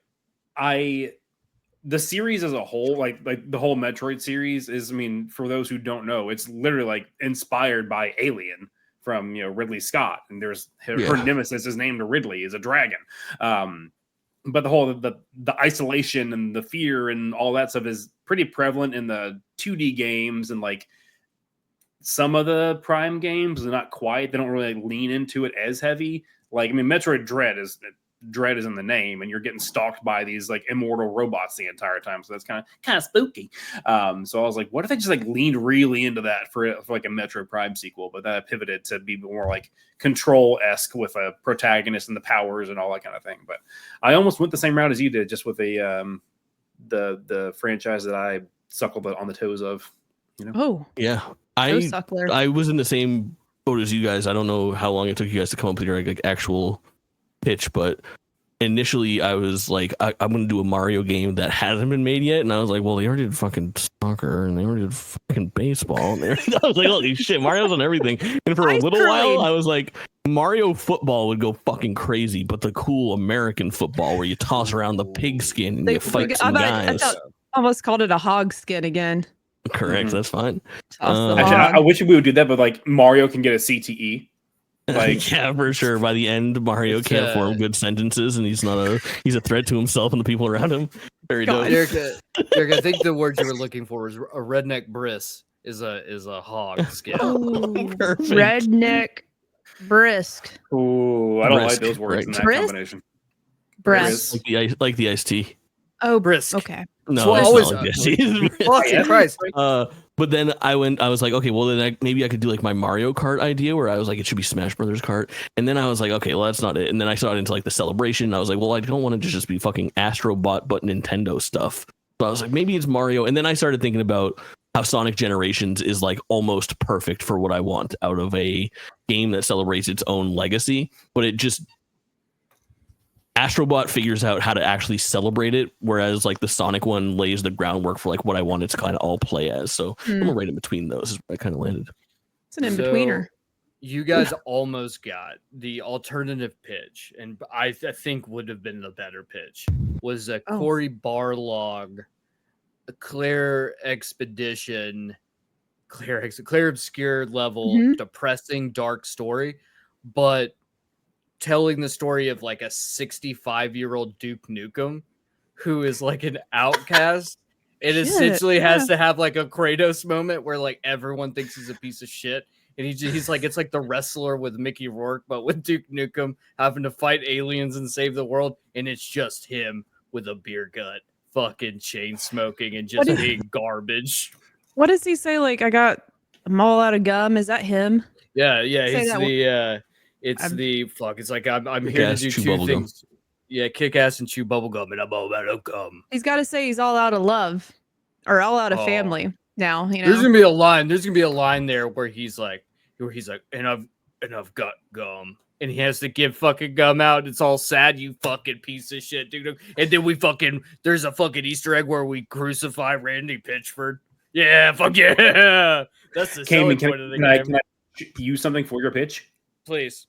the series as a whole, like the whole Metroid series is, I mean, for those who don't know, it's literally like inspired by Alien from, you know, Ridley Scott, and there's her nemesis is named Ridley, is a dragon. But the whole the isolation and the fear and all that stuff is pretty prevalent in the 2D games, and like some of the Prime games are not quite. They don't really lean into it as heavy. Like, I mean, Metroid Dread is dread is in the name, and you're getting stalked by these like immortal robots the entire time. So that's kind of spooky. So I was like, what if they just like leaned really into that for like a Metro Prime sequel, but that pivoted to be more like Control-esque with a protagonist and the powers and all that kind of thing. But I almost went the same route as you did, just with the franchise that I suckled on the toes of. You know? Oh yeah, I was in the same boat as you guys. I don't know how long it took you guys to come up with your like actual pitch, but initially I was like, I'm going to do a Mario game that hasn't been made yet, and I was like, well, they already did fucking soccer and they already did fucking baseball, and I was like, holy shit, Mario's on everything. And for a little while, I was like, Mario football would go fucking crazy, but the cool American football where you toss around the pigskin and you fight some guys. I almost called it a hog skin again. Correct, that's fine. Actually, I wish we would do that, but like Mario can get a CTE. Like, yeah, for sure. By the end, Mario can't form good sentences, and he's a threat to himself and the people around him. Very dope. Jerica, I think the word you were looking for is a redneck brisk is a hog skin. Redneck brisk. Ooh, I don't like those words in that combination. Brisk. Like the iced tea. Oh, brisk. Okay. No, it's not like Christ. But then I was like, okay, well then maybe I could do like my Mario Kart idea where I was like, it should be Smash Brothers Kart. And then I was like, okay, well that's not it. And then I started into like the celebration. And I was like, well, I don't want to just be fucking Astrobot but Nintendo stuff. So I was like, maybe it's Mario. And then I started thinking about how Sonic Generations is like almost perfect for what I want out of a game that celebrates its own legacy. But it just Astrobot figures out how to actually celebrate it, whereas like the Sonic one lays the groundwork for like what I want it to kind of all play as. So I'm right in between those is where I kind of landed. It's an in-betweener. You guys almost got the alternative pitch, and I think would have been the better pitch, was a Cory Barlog, a Claire Expedition, Claire Obscure level, depressing, dark story, but telling the story of like a 65-year-old Duke Nukem who is like an outcast. It essentially has to have like a Kratos moment where like everyone thinks he's a piece of shit. And he's like, it's like the wrestler with Mickey Rourke, but with Duke Nukem having to fight aliens and save the world. And it's just him with a beer gut, fucking chain smoking and just being garbage. What does he say? Like, I'm all out of gum. Is that him? Yeah. It's like I'm here to do two things. Yeah, kick ass and chew bubblegum, and I'm all out of gum. He's got to say he's all out of love or all out of family now. You know, there's gonna be a line. There's gonna be a line there where he's like, and I've got gum, and he has to give fucking gum out. It's all sad, you fucking piece of shit, dude. And then there's a fucking Easter egg where we crucify Randy Pitchford. Yeah, fuck yeah. That's the selling point of the game. Can I use something for your pitch? Please.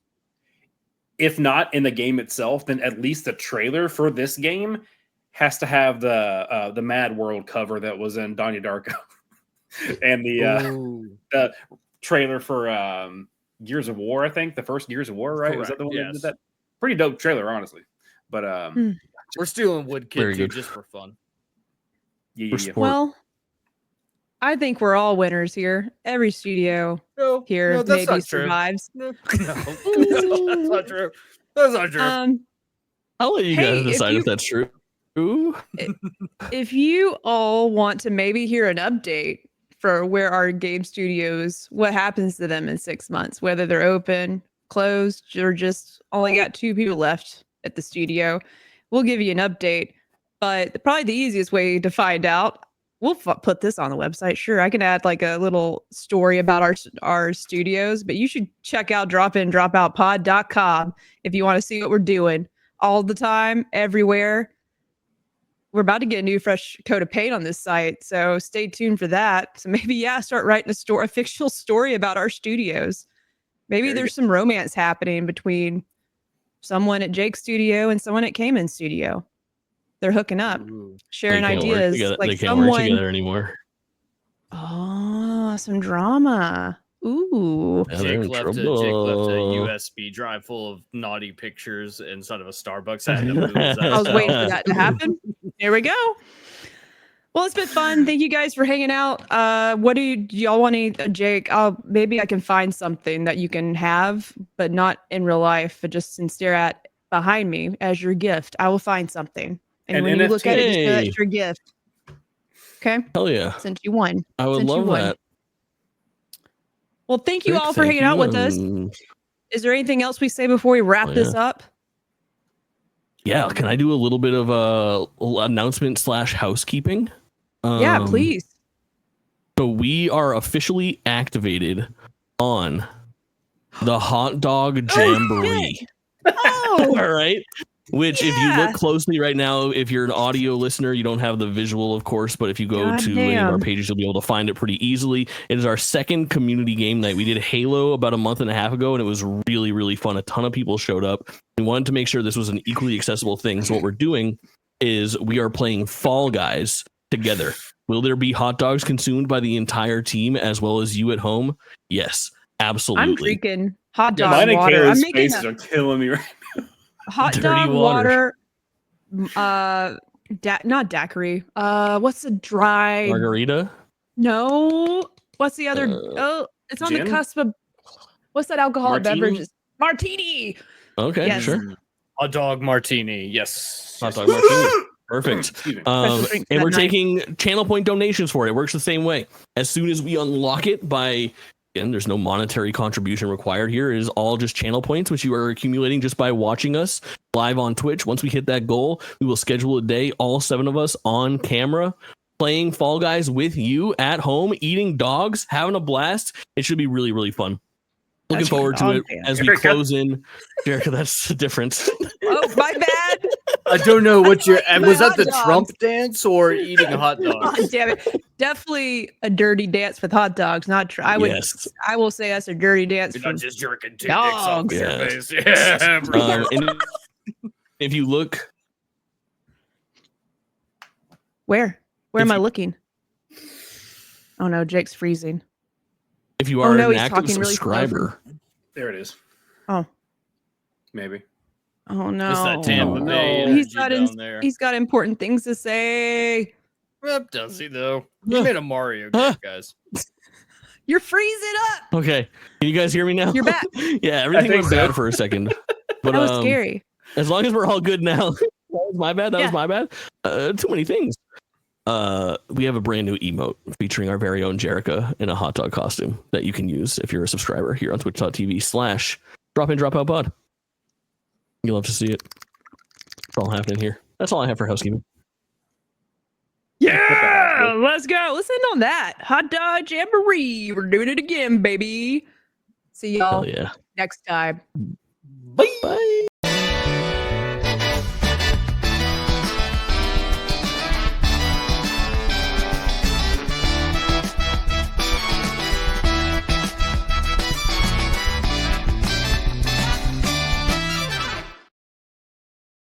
If not in the game itself, then at least the trailer for this game has to have the Mad World cover that was in Donnie Darko, and the trailer for Gears of War. I think the first Gears of War, right? Correct. Was that the one that did that? Pretty dope trailer, honestly. But we're stealing Woodkid too, just for fun. Yeah. Well, I think we're all winners here. Every studio here maybe survives. No, that's not true. That's not true. I'll let you guys decide if that's true. If you all want to maybe hear an update for where our game studios, what happens to them in 6 months, whether they're open, closed, or just only got 2 people left at the studio, we'll give you an update. But probably the easiest way to find out, we'll put this on the website. Sure, I can add like a little story about our studios, but you should check out dropindropoutpod.com if you want to see what we're doing all the time, everywhere. We're about to get a new fresh coat of paint on this site, so stay tuned for that. So maybe, start writing a fictional story about our studios. Maybe there's some romance happening between someone at Jake's studio and someone at Kamen studio. They're hooking up, sharing ideas. They can't work together anymore. Oh, some drama. Ooh. Yeah, Jake left a USB drive full of naughty pictures inside of a Starbucks. I was waiting for that to happen. Here we go. Well, it's been fun. Thank you guys for hanging out. What do y'all want to, Jake? Maybe I can find something that you can have, but not in real life, but just and stare at behind me as your gift. I will find something. And An when you look at it, just know NFT. that's your gift. Okay? Hell yeah. Since you won. I would Since you love won. that. Well, thank you Rick, all for thank hanging out you, with us. and- Is there anything else we say before we wrap Oh, this yeah. up? Yeah, can I do a little bit of a announcement / housekeeping? Yeah, please. So we are officially activated on the Hot Dog Jamboree. Oh, All right. Which, if you Yeah. look closely right now, if you're an audio listener, you don't have the visual, of course, but if you go God to any of our damn. pages, you'll be able to find it pretty easily. It is our second community game night. We did Halo about a month and a half ago, and it was really, really fun. A ton of people showed up. We wanted to make sure this was an equally accessible thing. So what we're doing is we are playing Fall Guys together. Will there be hot dogs consumed by the entire team as well as you at home? Yes, I'm absolutely. freaking hot Yeah, dog mine and water. I'm Kayla's making faces are killing me right hot Dirty dog water. water. Not daiquiri. What's the dry? Margarita? No. What's the other? Uh, It's on gin? the cusp of. What's that alcoholic Martini? beverage? Martini. Okay, Yes. sure. Hot dog martini. Yes. Hot Yes, dog yes. martini. Perfect. Excuse me. Special drink for And that we're night. taking channel point donations for it. It works the same way. As soon as we unlock it by, again, there's no monetary contribution required here. It is all just channel points, which you are accumulating just by watching us live on Twitch. Once we hit that goal, we will schedule a day, all 7 of us on camera, playing Fall Guys with you at home, eating dogs, having a blast. It should be really, really fun. Looking That's forward to dog it fan. as we Jerica. close in. Jerica, that's the difference. Oh, my bad. I don't know what you're. like Was my that the hot dogs. Trump dance or eating a hot dog? God damn it. Definitely a dirty dance with hot dogs. Not I would. Yes. I will say that's a dirty dance. You're For, not just jerking two dicks Dogs. off your Yeah. face. Yeah, bro. And if you look, where? Where If am I you- looking? Oh no, Jake's freezing. if you Oh, are no, an he's active talking really slow for- subscriber, There it is. Oh. Maybe. Oh no. It's that Tampa No. Bay He's energy got down there. He's got important things to say. Yep, does he though? He made a Mario game, guys. You're freezing up. okay. Can you guys hear me now? You're back. Yeah, everything think went bad so. for a second, but That was scary. as long as we're all good now, that was my bad. That Yeah. was my bad. Too many things. We have a brand new emote featuring our very own Jerica in a hot dog costume that you can use if you're a subscriber here on twitch.tv/drop-in-drop-out-pod. You'll love to see it. It's all happening here. That's all I have for housekeeping. Yeah, let's go. Listen on that. Hot dog jamboree. We're doing it again, baby. See y'all Hell yeah. next time. Bye. Bye.